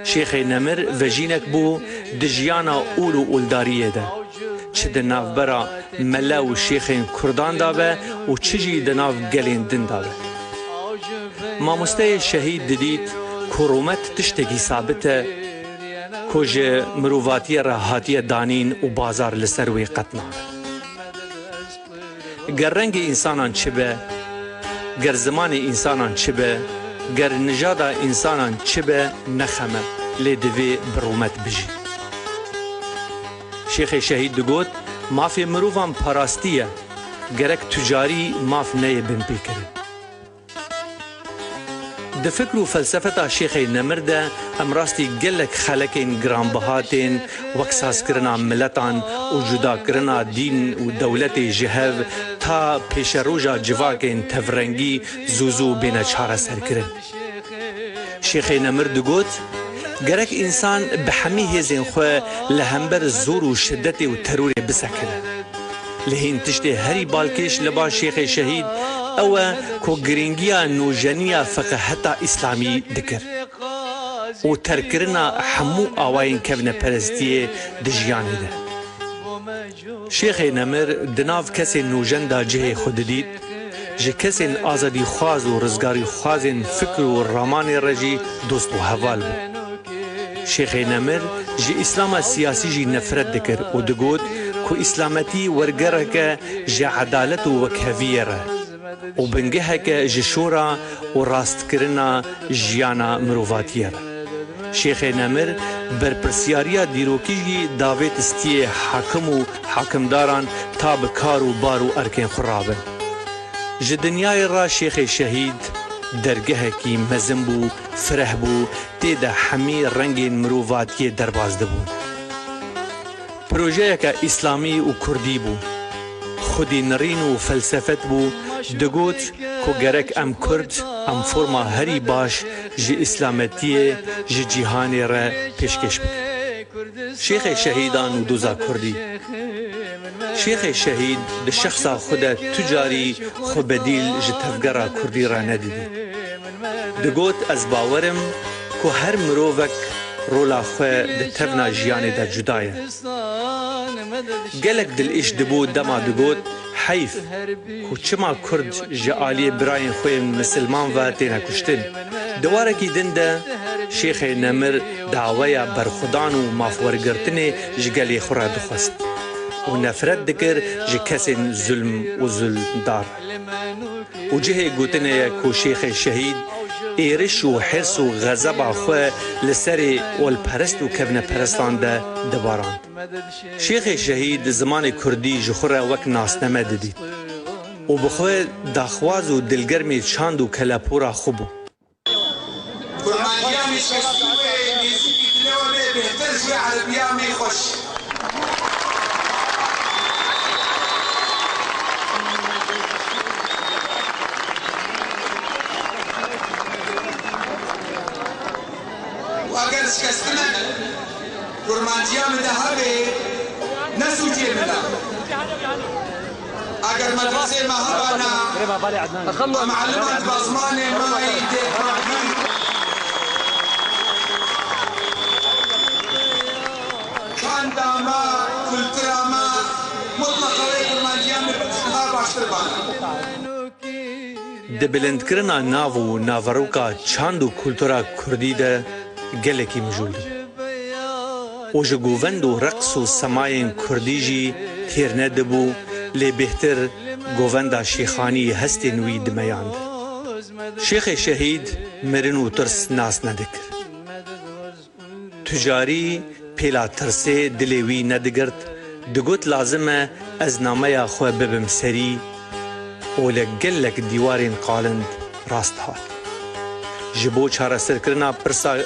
شیخ نمر وجینک بو د جیانا اول و اولداریه ده چه د نافبرا ملا و شیخین کردان دابه و چجی د ناف گلین دن دابه. ماموسته شهید دید کرومت تشتگی ثابته کج مروواتی راحاتی دانین و بازار لسروی قطنا. گر رنگ انسانان چه به، گر زمان انسانان چه به، گر نژاد انسانان چه به نخمه لدوی برومت بجی. شیخ شهید دگوت مافی مروفان پاراستیه گرک تجاری ماف نه بن پیکره. د فکر و فلسفتا شیخ نمرده امراستی گلک خلکین گرانبهاتین وکساس کرنا ملتان و جدا کرنا دین و دولت جهو تا پیش روژا جواکین تفرنگی زوزو بین چاره سر کرن. شیخ نمرده گوت گرک انسان به همه هزین خو لهمبر زور و شدت و ترور بسکنه لهین تشت هری بالکش لبا شیخ شهید او کو گرینگیا نوجنیا فقه حتی اسلامی دکر و ترکرنا همو آواین کبن پرستیه دجیانی ده شیخ نمر دناف کسی نوجن دا جه خود دید جه کسی آزادی خواز و رزگاری خواز فکر و رامان رجی دوست و حوال بود شیخ نمر جه اسلام سیاسی جی نفرت دکر و دگود که اسلامتی ورگره که جه عدالت و وکهویه ره و بنگه که جه شورا و راست کرنا جیانا مروفاتیه ره شیخ نمر بر پرسیاریا دیروکی داویت استی حاکم و حاکمداران تا بکار و بار و ارکین خرابن جه دنیای را شیخ شهید درگه کی مزم بو فرح بو تیده همی رنگ مروفاتی دربازده بو پروژه که اسلامی و کردی بو خودی نرین و فلسفت بو دگوت کو گرک ام کرد ام فرما هری باش جی اسلامتیه جی جیهانی را پیشکش بک شیخ شهیدان و دوزا کردی شیخ شهید ده شخصا خود تجاری خو بدیل جی تفگرا کردی را ندیدی دگوت از باورم کو هر مروفک رولا خواه ده تفنا جیانی ده جدایه گلک دل ایش دبو دما دگوت حیف کو چما کرد جعالی براین خوی مسلمان و تینا کشتن دواره کی دنده شیخ نمر دعوی برخودان و مافورگرتن جگلی خورا دخواست و نفرت دکر جه کسی ظلم و ظلم دار و جه گوتنه کو شیخ شهید ایرش و حرس و غضب خواه لسر والپرست و کبن پرستان ده دباران شیخ شهید زمان کردی جخوره وک ناسنمه دید و بخواه داخواز و دلگرمی چاند و کلپورا خوبو قرمانیامی شخصیوه نیزیکی دلوه بهتر جوی عربیامی خوش و اگر شکستنه قرمانیامی ده هبه نسوچه ملا اگر مدرسه مهبانا معلمات بازمان مایی ده داما کلتراما مطلقه قرمانجیان بسنها باشتر بانا ده بلندکرنا ناو و ناوروکا چاند و کلتورا کردی ده گلکی مجولی و جه گووند و رقص و سماین کردی جی تیر ندبو لی بهتر گووندا شیخانی هست نوی دمیاند شیخ شهید مرن و ترس ناس ندکر تجاری پیلا ترسه دلیوی ندگرد دگوت لازمه از نامه خواه ببم سری و لگلک دیوارین قالند راست هات جبو چاره سرکرنا پرسا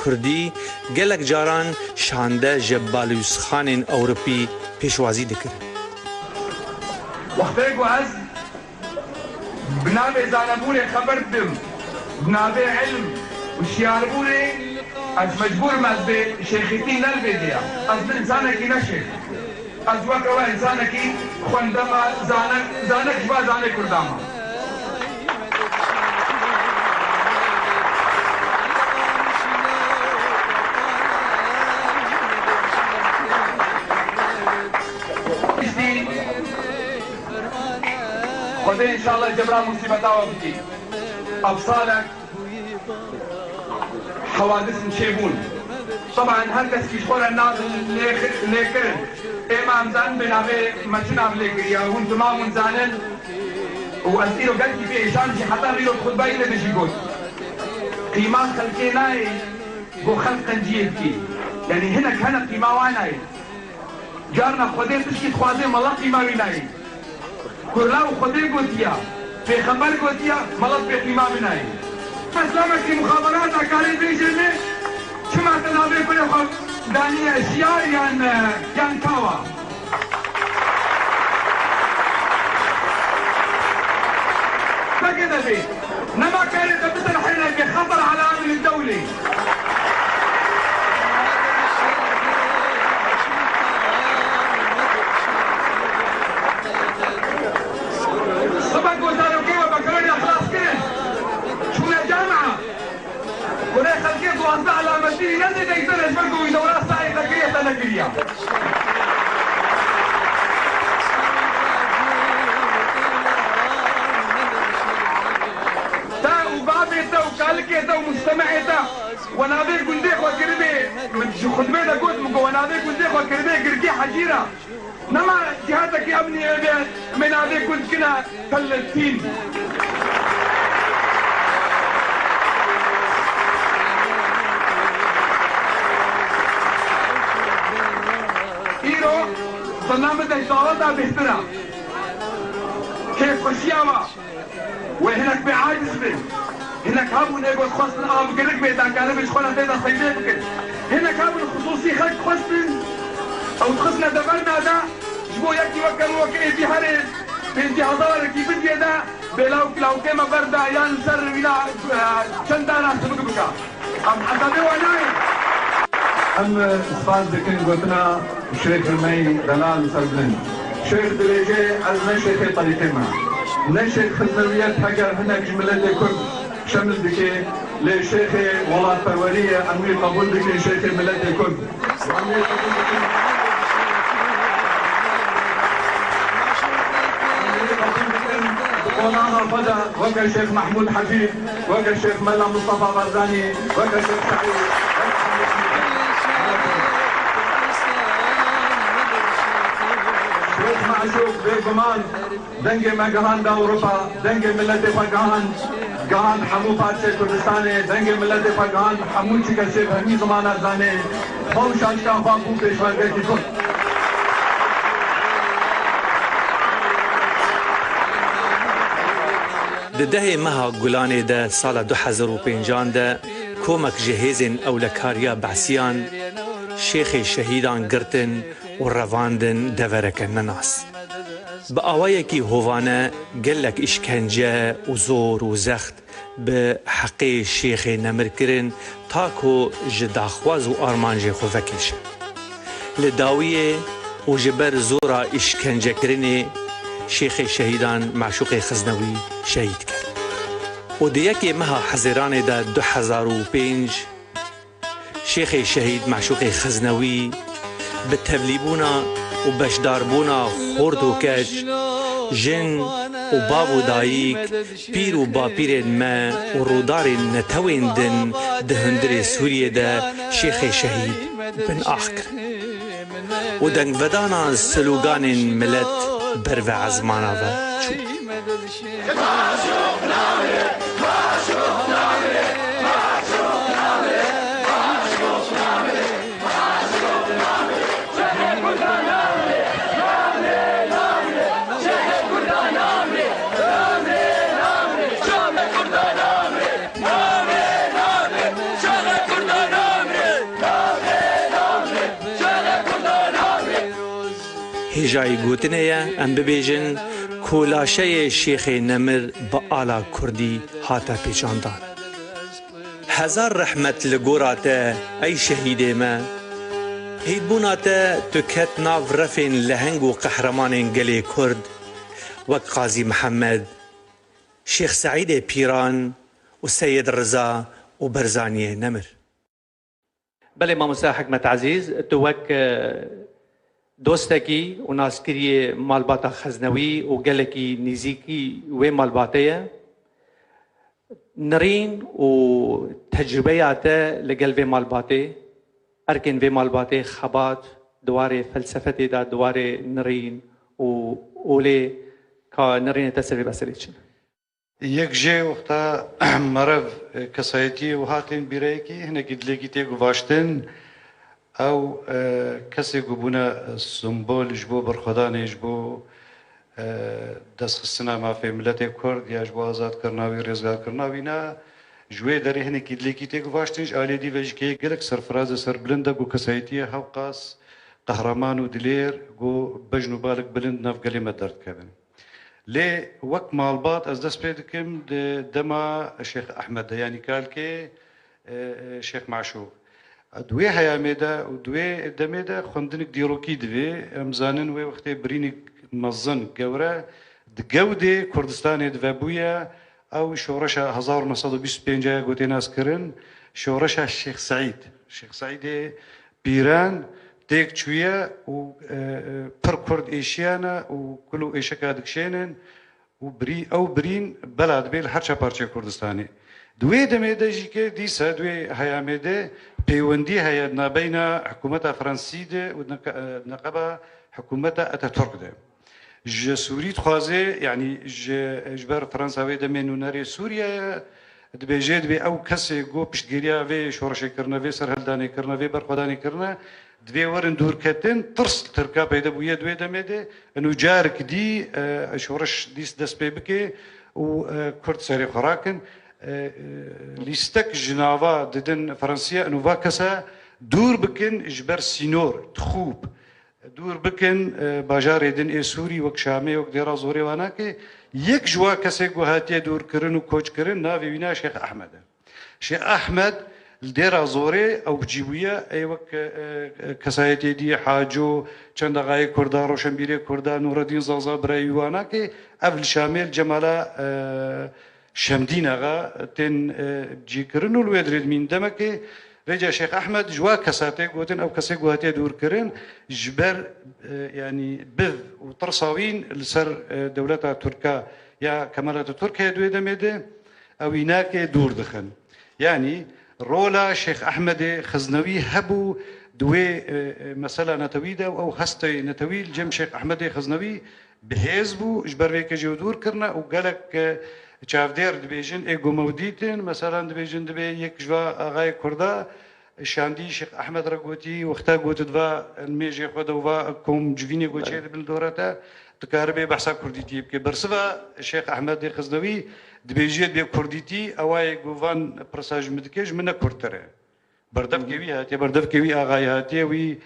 کردی گلک جاران شانده جبالوس خانین اوروپی پیشوازی دکر وقتك وعز بنابي زانبوني خبرتم بنابي علم وشياربوني از مجبور مزبي شيختين البيديا از انسانك نشيخ از وكوا انسانك خوندما زانك شبا زانك كرداما خذي ان شاء الله جبران مصيبتها وبكي ابصالك حوادث مشيبون طبعا هندس كيش خور الناس ليكرن امام زان بنابي مشنا بليكريا وهم تمام زانن واسئله قلتي في ايشان شي حتى ريو الخطبه اللي بيجي يقول قيمان خلقيناي بو خلق جيبكي يعني هنا كان قيمه واناي جارنا خذي تشكي خوازي مالله قيمه ويناي كلاو خدي قوتيا في خبر قوتيا ملط في قيمة بناي فاسلامك في مخابرات أكاري بيجرني شما تنابي كل خب داني أشياء يان كاوا فكذا بي نما كانت بتر حين بخطر على أمن الدولي باشتري نزل ديزل أجبركم يدورات ساعي ذكرية تنقرية تا وبابيتا وكالكيتا ومستمعيتا ونادي قنديق وكربي من خدمة دا قلت مكو ونادي قنديق وكربي قرقي حجيرة نما جهاتك يا ابني من نادي كنت كنا فلسطين إيرو برنامج إشاراتها بيهترا كيف خشياوة وهناك بعاجز بي هناك هابون ايقو خاص الآب قلق بيتا كان بيش خولا تيدا صيدي بكل هناك هابون خصوصي خلق خاصن او تخصنا دفرنا دا جبو يكي وكرو وكي انتحاري بانتحاضار كي بدي دا بلاو كيما بردا يان سر ولا چندانا سبق بكا ام حتى بيواناي ام اسفاد دكين قوتنا شريك المي دلال سربلن شيخ دريجي از نشيخ طريقنا نشيخ خزنويات حقر هناك جملة كرد شمل دكي لشيخ والله فرورية امي قبول دكي شيخ ملة كرد ومعنا فدا وكا الشيخ محمود حفيظ وكا الشيخ ملا مصطفى برزاني وكا الشيخ سعيد شيخ معشوق بيقمان دنجي مقهان دا اوروبا دنجي ملتي فقهان قهان حمو فاتشي كردستاني دنجي ملتي فقهان حمو چكا الشيخ همي زمانات زاني خوش اشتا خواقو پیشوار بيتي كن دهه مها گلانه ده سال 2005 ده کومک جهیزن اولکاریا بعسیان شیخ شهیدان گرتن و رواندن دورکن نناس با آوائه کی هوانه گلک اشکنجه و زور و زخت به حق شیخ نمر کرن تاکو جداخواز و آرمانج خوفکش لداویه و جبر زورا اشکنجه کرنه شیخ شهیدان معشوق خزنوی شهید کرد و دیکی مها حزیران دا 2005 شیخ شهید معشوق خزنوی به تبلیبونا و بشداربونا خورد و کچ جن و باب و دایک پیر و باپیر ما و رودار نتوین دن دهندر سوریه دا شیخ شهید بن آخر و دنگ ودانا سلوگان ملت برو عزمانا و چوب هجای گوتنه ام ببیجن کولاشه شیخ نمر با آلا کردی هاتا پیچاندان هزار رحمت لگورات ای شهید ما هیدبونات تو کت ناو رفین لهنگ و قهرمان گلی کرد وک قاضی محمد شیخ سعید پیران و سید رضا و برزانی نمر بله ماموسا حکمت عزیز تو وک دوستکی و ناسکری مالباتا خزنوی و گلکی نزیکی و مالباتیه نرین و تجربیات لگل و مالباتی ارکن و مالباتی خبات دوار فلسفتی دا دوار نرین و اولی که نرین تسوی بسریچن یک جه وقتا مرف کسایتی و هاتین بیرایکی هنه گدلگی تیگو واشتن او کسی گبونه سمبول جبو برخدانه جبو دست خستنا مافی ملت کرد یا جبو آزاد کرناوی رزگار کرناوی نه جوی داره هنه کدلیکی تیگو واشتنش آلی دی وجه گلک سرفراز سر بلنده گو کسایتی هوقاس قهرمان و دلیر گو بجنو بالک بلند نف گلی مدرد کبن لی وقت مالبات از دست پید کم دما شیخ احمد یعنی کال که شیخ معشوق دوی هیامیده و دوی دمیده خوندنک دیروکی دوی امزانن و وقتی برینک مزن گوره دگوده کردستان دوابویا او شورش 1925 گوتی ناس کرن شورش شیخ سعید شيخ سعيد بيران تيك شوية و بر كرد إيشيانا وكلو إيشكا دكشينن وبري أو برين بلاد بيل هرشا بارشة كردستاني دوي دميدا جيكي ديسا دوي هياميدا بيوندي هيا بين حكومة فرنسية ونقبة حكومة أتاتورك ده ج سوري تخوازي يعني جبر فرنساوي دمينو ناري سوريا دبيجي دبي أو كسي جو بشتغيريا في شورشي كرنا في سرهلداني كرنا في برخداني كرنا دبي ورن دور كتن ترس تركا بيدا بويا دوي دميدا انو جارك دي شورش ديس دس بيبكي وكرد ساري خراكن ليستك جنافا ددن فرنسيا انو فاكسا دور بكن جبر سينور تخوب دور بكن باجار دن اي سوري وك شامي وك ديرا زوري واناكي يك جوا كسي هاتي دور كرن وكوچ كرن نافي بينا شيخ احمد شيخ احمد الديرا زوري او بجيبويا اي وك كسايتي دي حاجو چند غاي كردا روشنبيري كردا نور الدين زازا براي واناكي افل شامل جمالا شمدين اغا تن جيكرن الويدريد من دمكي رجع شيخ احمد جوا كساتي قوتن او كسي قواتي دور كرن جبر يعني بذ وطرصاوين لسر دولتها تركا يا كمالات تركيا دوي دميدي او هناك دور دخن يعني رولا شيخ احمد خزنوي هبو دوي مسألة نتويدا او هستي نتويل جم شيخ احمد خزنوي بحزبو جبر ويك جو دور كرنا وقالك چافدير دبيجن ايغو موديتن مثلا دبيجن دبي يك جوا اغاي كردا شاندي شيخ احمد رغوتي وقتا قوت دوا الميجي خدا وا كوم جفيني قوتشي بالدورتا تكاربي بحثا كرديتي بكي برسفا الشيخ احمد خزنوي دبيجي دبي كرديتي اواي غوفان برساج مدكيج من كرتره بردف كيوي هاتي بردف كيوي اغاي هاتي وي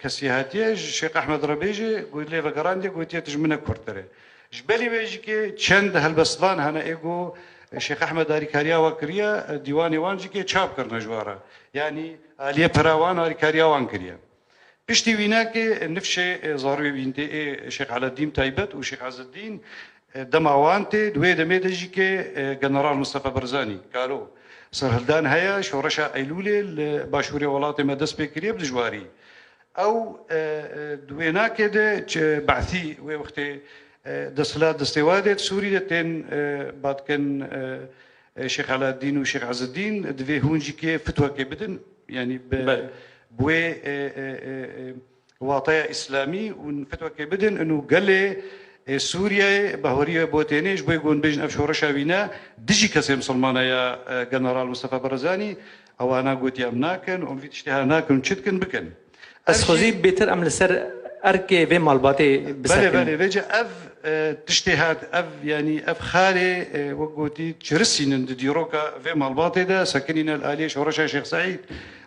كسي هاتي الشيخ احمد ربيجي قلت لي فقراندي قلت تجمنا كرتره جبالي بيجيكي چند هالبسطان هنا ايجو الشيخ احمد اريكاريا وكريا ديواني وانجيكي چاپ کرنا جوارا يعني عليه فراوان اريكاريا وانكريا بشتي ويناكي نفشي زاروي بنتي الشيخ على الدين تايبت والشيخ عز الدين دمعوانتي دوي دميدا جيكي جنرال مصطفى برزاني قالوا سرهلدان هيا شورشا ايلولي باشوري ولاتي مدس بكريا بجواري او دويناكي ده بعثي وقتي دستلات دستوادت سوري تن بعد كان شيخ علاء الدين وشيخ عز الدين دفي هونجي كي فتوى كي بدن يعني بوي واطية إسلامي ونفتوى كي بدن إنه قال لي سوريا بهورية بوتينيش بوي يقول بيجن أفشورة شاوينا دجي كسي مسلمانة يا جنرال مصطفى برزاني أو أنا قلت يا مناكن ومفيد اشتها ناكن وشتكن بكن أسخوزي بيتر أم لسر أركي في مالباتي بله بله بيجي أف تجتهاد أف يعني أف خالي وقوتي تشرسين ديروكا في مالباتي ده ساكنين الآلية شورشة شيخ سعيد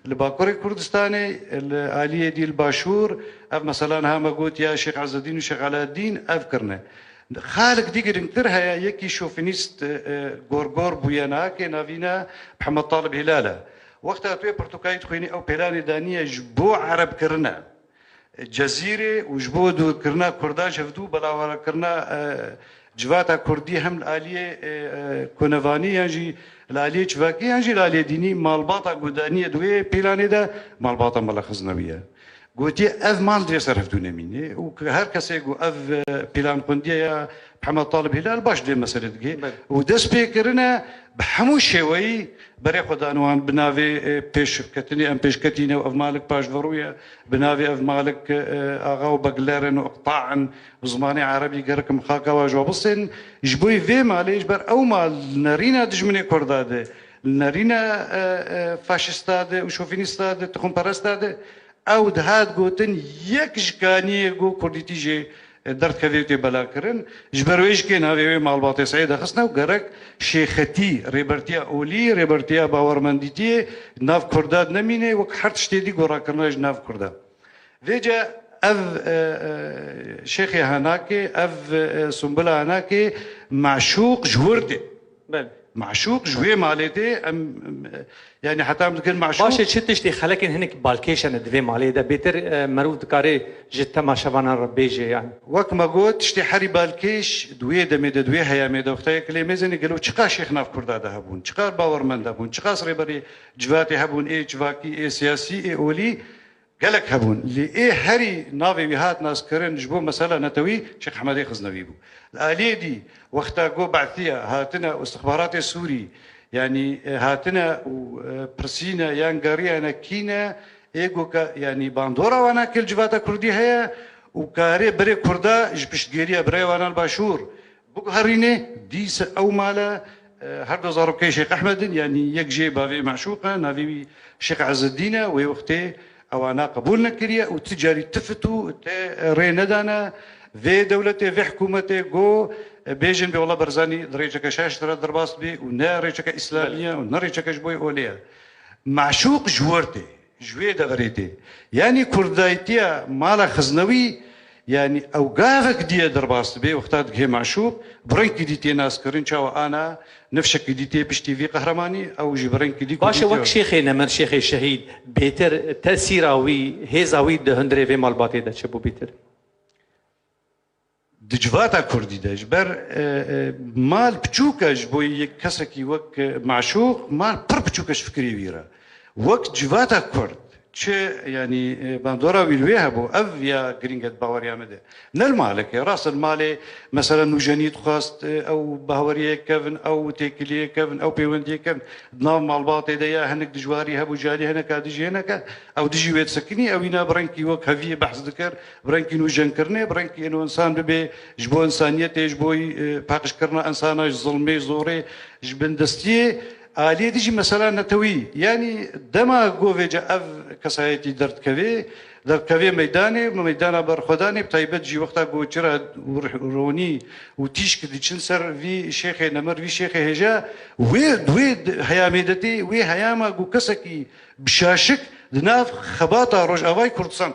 الباكوري كردستاني الآلية دي الباشور أف مثلا هاما قوت يا شيخ عز الدين وشيخ علاء الدين أفكرنا خالق ديگر انترها يكي شوفينيست غورغور بوياناكي نافينا محمد طالب هلالة وقتها توي برتقاي تخويني أو بلاني دانية جبو عرب كرنا جزيرة وجبو دور كرنا كردان شفتو بلاورا كرنا جواتا كردي هم الآلية كونفاني ينجي الآلية شفاكي ينجي الآلية ديني مالباطا قدانية دوية بيلاني دا مالباطا مالا خزنوية قلت اف مال دري صرفتو نميني وهر كسي يقول اف بيلان قندية يا محمد طالب هلال باش دي مسألة دقي ودس بيكرنا بحمو شوي بري خدانوان بنافي بيش كتني ام بيش كتيني واف مالك باش فرويا بنافي اف مالك اغاو بقلارن وقطاعن وزماني عربي قرك مخاكا واجوا بصين جبوي في مالي جبر او مال نارينا دجمني كرداده نارينا فاشستاده وشوفينيستاده تخون برستاده او دهات قوتن يك جكاني قو كرديتي جي درد كذيتي بلا كرن جبرويش كي نافي مالباطي سعيده خصنا وقرك شيختي ريبرتيا اولي ريبرتيا باورمانديتي ناف كرداد نميني وك حرتش تيدي قرا كرناج ناف كردا فيجا اف شيخي هناكي اف سنبلا هناكي معشوق جوردي معشوق جوي مالتي يعني حتى ممكن معشوق باشه چه تشتی خلکن هنک بالکیشن دوی مالی ده بهتر مرود کاری جت ما شبانه رو بیجه يعني وقت ما قلت شتي حري بالكيش دوي دمي دوي هيا ميدا وقتها كلي ميزني قالوا شقا شيخنا في كردا هبون شقا باور من هبون شقا صريبري جواتي هبون ايه جواكي ايه سياسي ايه اولي قالك هبون اللي ايه هري نافي بهات ناس كرن جبو مسألة نتوي شيخ حمادي خزنوي بو الآلية دي وقتها قو بعثية هاتنا استخبارات السوري يعني هاتنا وبرسينا يانغاريا كينا ايجو يعني باندورا وانا كل جواتا كردي هيا وكاري بري كردا جبشتگيريا بري وانا الباشور بوك هريني ديس او مالا هر دو زاروكي شيخ احمد يعني يك جي بافي معشوقه نافي شيخ عز الدين ووقتي او انا قبولنا كريا وتجاري تفتو ريندانا في دولتي في حكومتي جو بيجن بي والله برزاني دريجك شاش ترى درباس بي ونا ريجك اسلاميه ونا ريجك جبوي اوليا معشوق جورتي جوي دغريتي يعني كردايتيا مالا خزنوي يعني اوقافك دي درباس بي وقتات هي معشوق برنك ديتي ناس كرين شاو انا نفشك ديتي بشتي في قهرماني او جبرنك دي باشه وك شيخي نمر شيخي شهيد بيتر تاثيراوي هيزاوي ده هندري في مالباتي ده شبو بيتر دجواتا كردي داش بر مال بچوكاش بوي كسكي وك معشوق مال بر بچوكاش فكري ويرا وقت جواتا كرد چه يعني باندورا ويلويها بو اف يا جرينجت باوريا مده نل مالك راس المالي مثلا نوجانيت خاست او باوريا كفن او تيكليه كفن او بيوندي كفن نام مال باطي ديا هنك دجواري هبو جالي هنك دجي هنك او دجي ويت سكني او ينا برنكي وك هفي بحث ذكر برنكي نو جنكرني برنكي انه انسان ببي جبو انسانيته جبوي باقش كرنا انسان ظلمي زوري جبن دستي آلية تيجي مثلا نتوي يعني دما جوفيجا اف كسايتي درت كافي ميداني ميدانا برخداني بتايبت جي وقتها جوتشرا روني وتيش كدي تشنسر في شيخ نمر في شيخ هجا ويد هيا ميدتي وي هياما جو كسكي بشاشك دناف خباطه روج افاي كردستان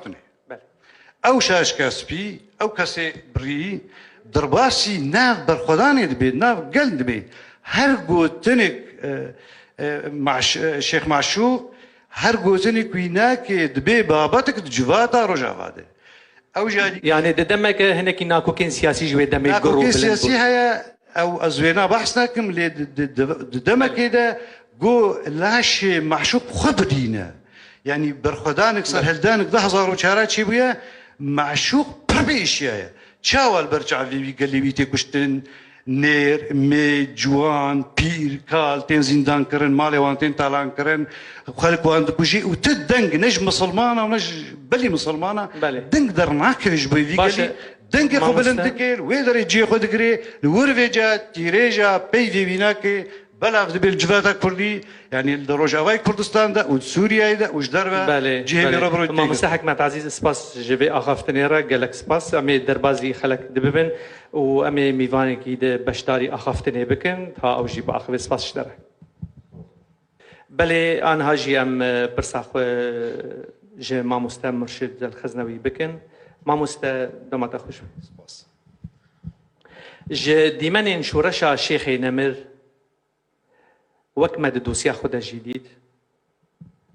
او شاش كاسبي او كاسي بري درباسي ناف برخداني دبي ناف قلد دبي هر جوتنك مع شيخ معشوق هر جوزني كويناك دبي بابتك دجواتا رجعاده او جادي يعني دمك هناك ناكوكين سياسي جوي دمك ناكوكين سياسي هيا او ازوينا بحثناكم لي دمك كده جو لاش معشوق خبدينا يعني برخدانك صار هلدانك ده هزار وشارات شي بيا معشوق بربي اشياء تشاول برجع في قال لي بيتي كشتن نير مي جوان بير كال تين زندان كرن مالي وان تين تالان كرن خلق وان كوشي وتدنق نج مسلمانه ونج بلي مسلمانه دنق درناك جبي في قال دنق قبل انتكل ويدر يجي خد كري الورفيجا تيريجا بي في بيناك بلا في بالجفاتا كردي يعني الروجاواي كردستان ده وسوريا ده وجدربا جهه ربرو ما مساحك مع تعزيز سباس جبي اخافتنيرا قالك سباس امي دربازي خلق دببن وامي ميفاني كيده بشداري اخافتني بكن تا او جيب اخذ سباس شدره بلي انا هاجي ام برساخ جي ما مستم مرشد الخزنوي بكن ما مست دوما خوش سباس ج ديمن شورشا شيخي نمر وكما دوسيا خدا جديد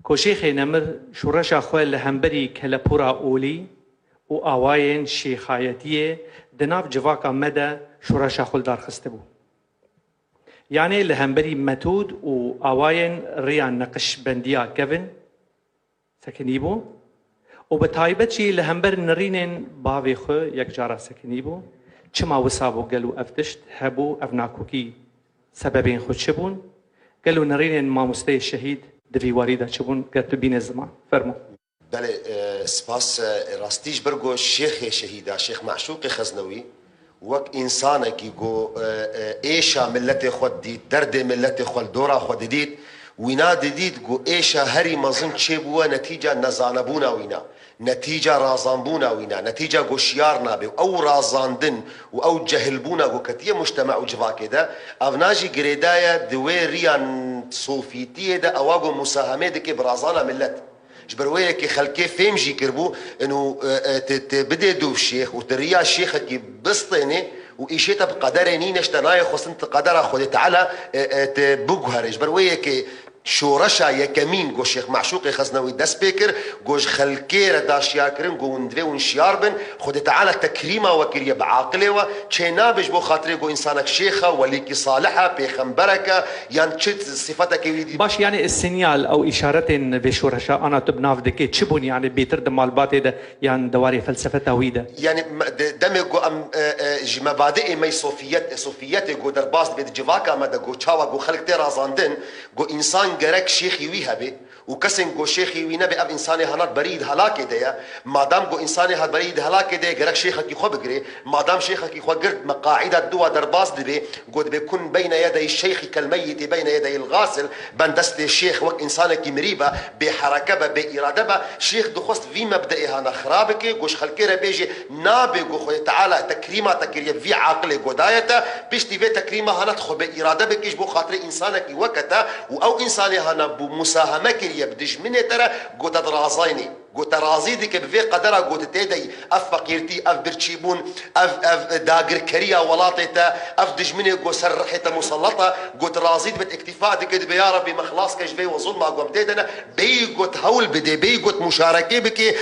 كوشيخي نمر شورشا خوال لهمبري كالبورا أولي وآواين شيخايتية دناف جواكا مدى شورشا خول دار خستبو يعني لهمبري متود وآواين ريان نقش بنديا كفن سكنيبو وبتايبتشي لهمبر نرينين باوي خو يكجارا سكنيبو چما وسابو قالو افتشت هبو افناكوكي سببين خود شبون قالوا نرين ما مستوى الشهيد دفي واريدا شبون قالت بين الزمان فرمو بله سپاس راستيش برگو شيخ شهيدا شيخ معشوق خزنوي وك انسانك يقو ايشا ملتي خود ديت درد ملتي خود دورا خود ديت وينا ديت قو ايشا هري مظن تشيبوا نتيجة نزانبونا وينا نتيجة رازانبونا وينا نتيجة قوشيارنا بي أو رازاندن أو جهلبونا قو كتية مجتمع وجفاكي دا أفناجي قريدايا دوي ريان صوفيتية دا أواقو مساهمة دكي برازانا ملت جبرويه كي خلكي فيم جي كربو انه بدي دوف الشيخ وتريا الشيخ كي بسطيني وإيشيتا بقدر نينش تناي خصنت قدر خود تعالى تبوغهرج برويك شورشا يكمين جو شيخ معشوقي خزنوي داس بيكر جوش خلكير داش ياكرن جو ندوي ونشياربن خد تعالى تكريمه وكريه بعاقله و تشينابش بو خاطري جو انسانك شيخه وليكي صالحه بيخمبركه يعني تشت صفاتك باش يعني السينيال او اشارتين بشورشا انا تبناف دكي تشبون يعني بيترد مالبات ده يعني دواري فلسفه تويده يعني دمي جو مبادئ مي صوفيات جو درباس بيت جواكا ما جو تشاوا جو خلق ترازاندن جو انسان جرك شيخي ويها بي وكسن جو شيخي وي نبي اب انساني هنات بريد هلاك ديا ما دام جو انساني هات بريد هلاك ديا جرك شيخك يخو بقري ما دام شيخك يخو قرد مقاعد الدوا درباس دبي قد بيكون بين يدي الشيخ كالميت بين يدي الغاسل بندست الشيخ وك انسانك مريبه بحركه باراده شيخ دخست في مبدئها نخرابك جوش خلكيره بيجي نابي جو تعالى تكريمه تكريم في عقل جدايته بيشتي في تكريمه هنات خو باراده بكيش بو خاطر انسانك وقتا او انساني هنا بمساهمه كريه بدج مني ترى قلت رازيني قلت رازيدي كبفي قدرة قلت تيدي اف فقيرتي اف برشيبون اف داقر كريا ولاطيتا اف دجمني قو سرحيتا مسلطة قلت رازيد بالاكتفاء دي كد بيا ربي مخلاص كجفي وظلمة قوم تيدنا بي قلت هول بدي بي قلت مشاركة بكي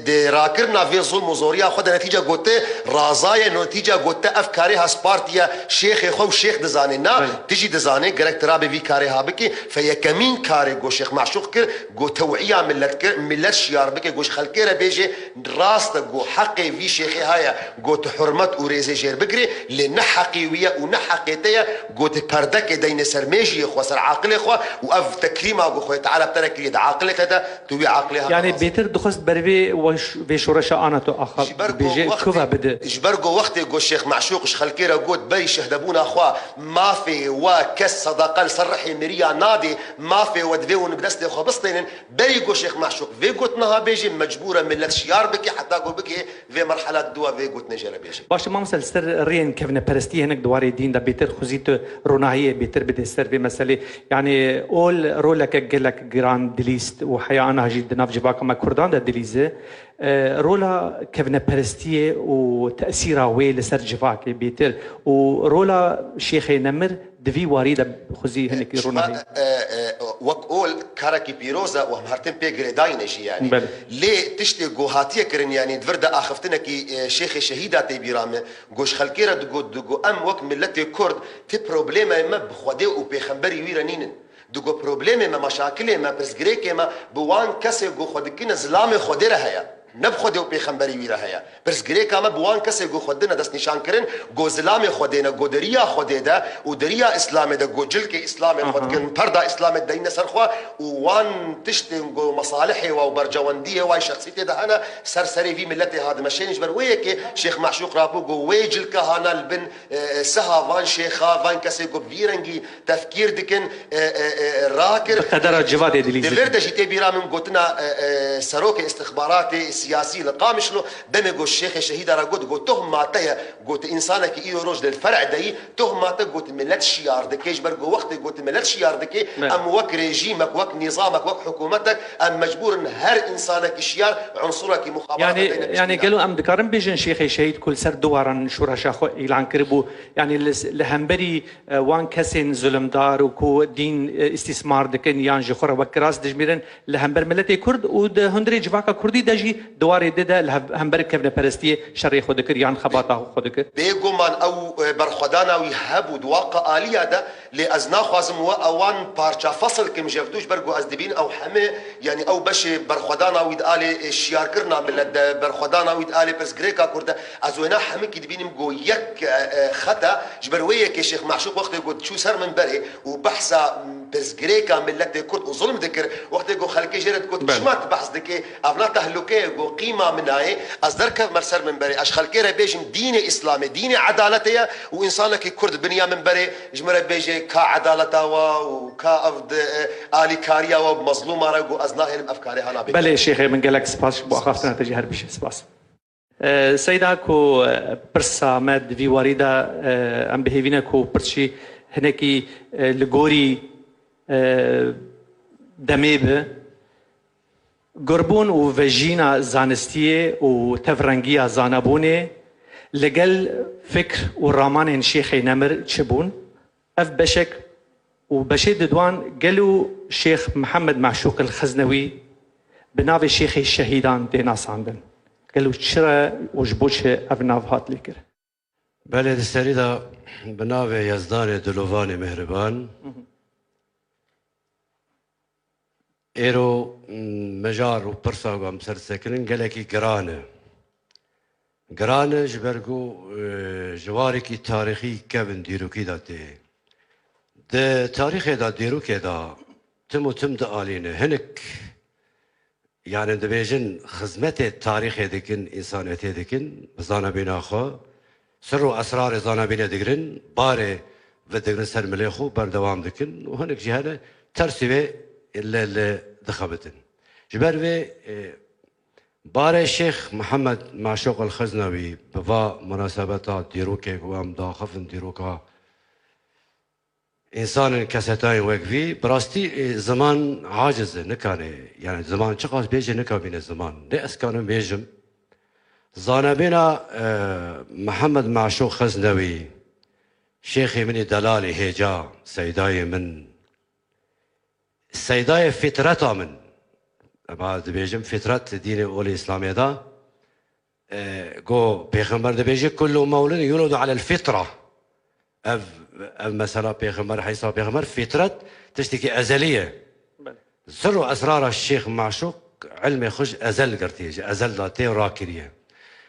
دي راكرنا في ظلم وزوريا خد نتيجة قلت رازايا نتيجة قلت افكاريها سبارتيا شيخ خو شيخ دزانينا تيجي دزاني قرك ترابي في كاريها بكي فهي كمين كاري قو شيخ معشوق كر قو توعية ملت شيار بكي قوش خلكيرا بيجي راستا قو حقي في شيخي هايا قو تحرمت وريزي جير بكري لنحقي ويا ونحقيتيا قو تبردك دين سرميجي اخوة سر عاقلي اخوة واف تكريمة قو خوي تعالى بترك يد عاقلي هذا توي عاقلي يعني بيتر دخست بربي وش بشورشا انا تو اخر بيجي كوفا بده جبرقو وقتي قو الشيخ معشوق خلكيرا قوت بي شهدبونا اخوة ما في وكس صداقة صرحي مريا نادي ما في ودفيون بدست اخوة بسطين بي قو الشيخ معشوق في قوتنا بيجي مجبورة من الشيار بكي حتى قو بكي في مرحلة دوا في قوتنا جرى بيجي باش ما مسألة سر رين كيف نبرستي هناك دواري دين دا بيتر خزيت روناهية بيتر بدي سر بمسألة يعني أول رولك قلك جراند دليست وحياة أنا هجيد ناف جباك ما كردان دا دليزة رولا كيف نبرستي وتأثيرها ويل سر جباك بيتر ورولا شيخي نمر دفي واريدا خزي هناك روناهية وقول كاركي بيروزا وهمهرتن بيجري داينجي يعني ليه تشتي جوهاتيه كرن يعني دفردا اخفتنا كي شيخ شهيداتي بيرامه جوش خلكيرا دغو ام وك ملتي كرد تي بروبليم ما بخودي او بيخمبري ويرانين دغو بروبليم ما مشاكل ما برسغريك ما بوان كسي جو خدكنا زلام خودره هيا نبخده و پیغمبری ویره هيا برس گریکا ما بوان کسی گو خودنا دست نشان کرن گو زلام خودینا گو دریا خودیدا و دریا اسلام دا گو جلک اسلام خود کن پردا اسلام دین سرخوا وان تشتن گو مصالحي و برجوانديه و شخصيتي ده انا سرسري في ملتي هذا مشينش برويك شيخ معشوق رابو گو ويجل كهانا البن سها فان شيخا فان كسي گو بيرنگي تفكير دكن راكر بقدر جواد ادليزي دفرد جيتي بيرامن قوتنا سروك استخباراتي سياسي لقامش له دمجو الشيخ شهيد راجود قلت تهماتها قلت انسانك ايو روج للفرع دي تهماتك قلت ملت شيار دكيش برجو وقت قلت ملت شيار دكي ام وك ريجيمك وك نظامك وك حكومتك ام مجبور ان هر انسانك شيار عنصرك مخابرات يعني قالوا ام دكارم بيجن شيخ شهيد كل سر دوارا شورشا خو اعلان كربو يعني لهمبري وان كسن ظلم دار وكو دين استثمار دكن يانجي خور وكراس دجميرن لهمبر ملتي كرد وهندري جواكا كردي دجي دواري دده لهمبر كيف نبرستي شري خود كريان خباطه خود كر بيغومان او برخدانا ويهبوا دواقه اليه ده لازنا خازم واوان بارچا فصل كم جفتوش برغو ازدبين او حمه يعني او باش برخدانا ويدالي شيار كرنا من برخدانا ويدالي بس غريكا كرده ازونا حمه كدبين مغو يك خطا جبرويه كشيخ معشوق وقت يقول شو سر من بري وبحثا بس غريكا ملت كرد وظلم ذكر وقت يقول خلكي جرد كنت شمات بحث دكي افنا تهلكه قيمة من هاي أصدرك مرسر من بري أشخال كيرا بيجم دين إسلامي دين عدالتية وإنسانك كرد بنيا من بري جمرة بيجي كعدالة وكأفد آلي كاريا ومظلومة رجو أزناهن أفكارها نابي بله شيخ من قالك سباس بو أخافتنا تجي هر بيش سباس سيدا كو برسا مد في واريدا أم بهيفينا كو برشي هناكي لغوري دميبه قربون و وجينا زانستيه و تفرنگيا زانبونه لقل فكر والرامان شيخي نمر تشبون أف بشك وبشيد دوان قالوا شيخ محمد معشوق الخزنوي بناف الشيخ الشهيدان دينا ساندن قالوا شرا وجبوش أبناف هات لكر بلد السريدة بناف يزدان دلوفاني مهربان إيرو مجار وبرسا وعم سرسكرين قالكي قرانه جبرقو جواركي تاريخي كابن ديروكي داتي ده تاريخي دا ديروكي دا تم دا آلينه هنك يعني دبيجن خدمت تاريخي دكن إنسانيتي دكن بزانا بينا خو سر وأسرار زانا بينا دقرن باري ودقرن سر مليخو بردوام دكن وهنك جهانا ترسيبه اللي دخبتن جبر باري الشيخ محمد معشوق الخزنوي بفا مناسبات ديروكي وام داخفن ديروكا إنسان كستاين وقفي براستي زمان عاجز نكاني يعني زمان شقاس بيجي نكا بين الزمان لأس كانوا بيجم زانبنا محمد معشوق خزنوي شيخي مني دلالي هيجا سيداي من سيداي فترة من بعد بيجم فترة دين أولي إسلامي دا جو بيغمبر دبيجي كل مولود يولد على الفطرة مثلا بيغمبر حيث بيغمبر فترة تشتكي أزلية سر أسرار الشيخ معشوق علمي خش أزل قرتيج أزل داتي راكرية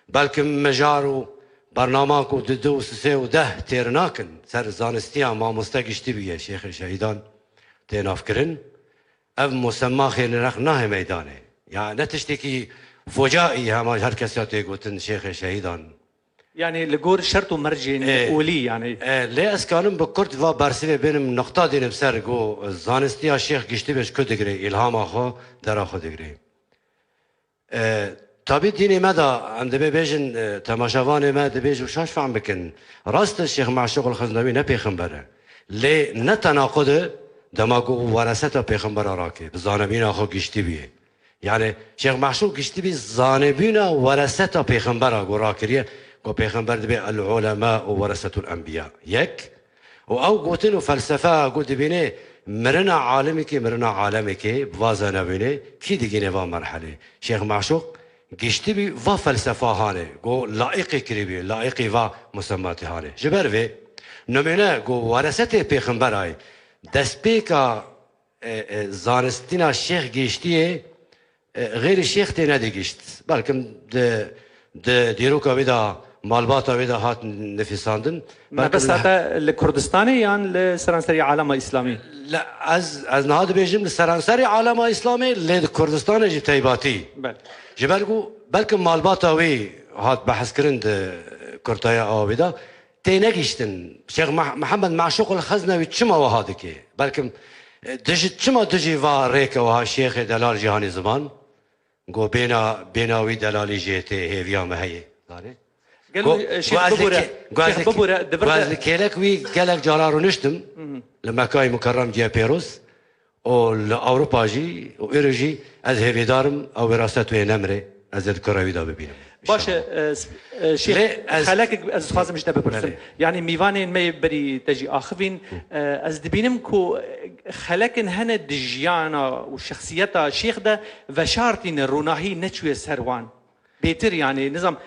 بلكن مجارو برنامجكو ددو سسيو ده تيرناكن سر زانستيا ما مستقشتي بيه شيخ الشهيدان تينافكرن اف مسمى خير نرخ ناه ميدانه يعني نتشتكي فجائي هما هر كسياتي قوتن شيخ الشهيدان يعني لقور شرط مرجين أولي يعني ليه اسكانم بكرت و برسيله بينم نقطة دينم سر قو زانستيا شيخ قشتي بش كدقري إلهام أخو در أخو دقري طبي ديني مدى عند بيجن تماشاواني ما دبيج وشاش فعم بكن راست الشيخ معشوق الخزنوي نبي خنبره ليه نتناقض دماغو ورثته پیغمبر راكي بزانبين اخو گشتي بيه يعني شيخ معشوق گشتي بي زانبين ورثته پیغمبر اخو راكريه كو پیغمبر دبي العلماء ورثه الانبياء يك او قوتن فلسفه قلت بينه مرنا عالمك بوازنبينه كي ديگينه وا مرحله شيخ معشوق گشتي بي وا فلسفه هانه گو لائق كريبي لائق وا مسمات هانه جبر و نمونه گو ورثته پیغمبر اي دسپیکا زانستینا شیخ گشتیه غیر شیخ تینا دی گشت بلکم دیروکا ویدا مالباتا ویدا هات نفیساندن ما بس هذا لكردستاني يعني لسرانسري عالم اسلامي لا از نهاد بيجم لسرانسري عالم اسلامي لكردستان جي تيباتي بل جبالكو بلكم مالباتا وي هات بحث كرند كرتايا او ويدا تينا گشتن شيخ محمد معشوق الخزنوي تشما وهادكي بلكم دجي تشما دجي وا ريكا وها شيخ دلال جهاني زمان قو بينا وي دلالي جيتي هيفيا ما هي قالوا شيخ ببورة دبرت كيلك وي قالك جارارو نشتم لما كاي مكرم جي بيروس او لاوروبا جي او ايرجي از هيفي دارم او وراثته نمره از الكروي دا ببينم باشه شيخ خلاك از خازم مش دبر يعني ميوانين ما بري تجي اخفين از دبينم كو خلاكن هنا دجيانا وشخصيتها شيخ ده وشارتين الروناهي نتشوي سروان بيتر يعني نظام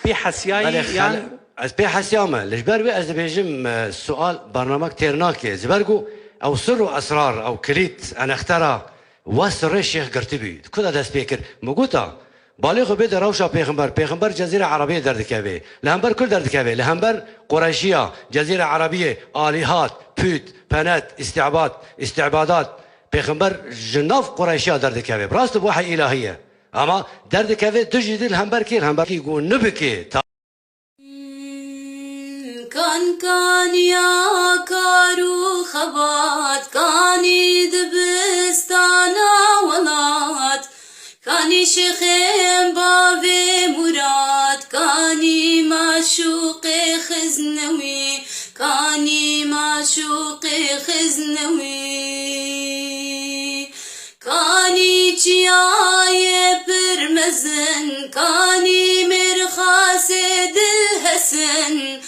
بحسياي يعني از بحسيامه لجبر از بيجم سؤال برنامج تيرناكي زبرقو او سر اسرار او كليت انا اخترع وسر الشيخ قرطبي كل ده سبيكر موجوده بالغ بيد روشا پیغمبر جزيرة عربية دردكابي لهمبر كل دردكابي لهمبر قريشية جزيرة عربية آلهات بيت بنات استعبادات پیغمبر جناف قريشية دردكابي براست بوحي إلهية أما دردكابي تجد الهمبر كي يقول نبكي كان يا كارو خبات كاني دبستانا ولات كاني شيخين بابي مراد كاني معشوق خزنوي كاني معشوق خزنوي كاني جياي برمزن كاني مرخاسد الهسن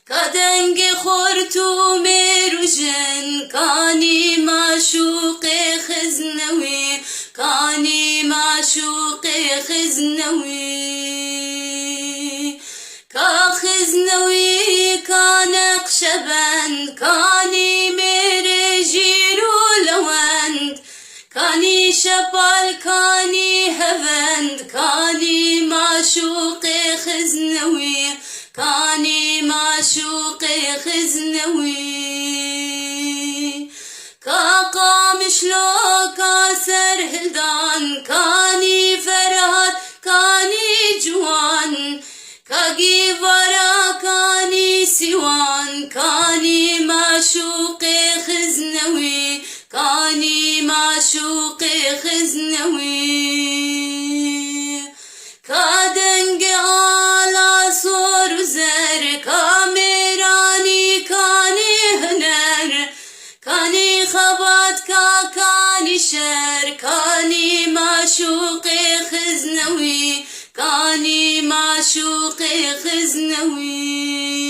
كدنج خورتو مروجن كاني معشوقي خزنوي كاني معشوقي خزنوي كخزنوي كان قشبند كاني مرجير ولوند كاني شبال كاني هفند كاني معشوقي خزنوي كاني معشوقي خزنوي كاقام شلو كاسر هلدان كاني فرهد كاني جوان كاقي ورا كاني سوان كاني معشوقي خزنوي كاني معشوقي خزنوي كادنج على صور زر كاميراني كاني هنر كاني خبات كاني شر كاني معشوقي خزنوي كاني معشوقي خزنوي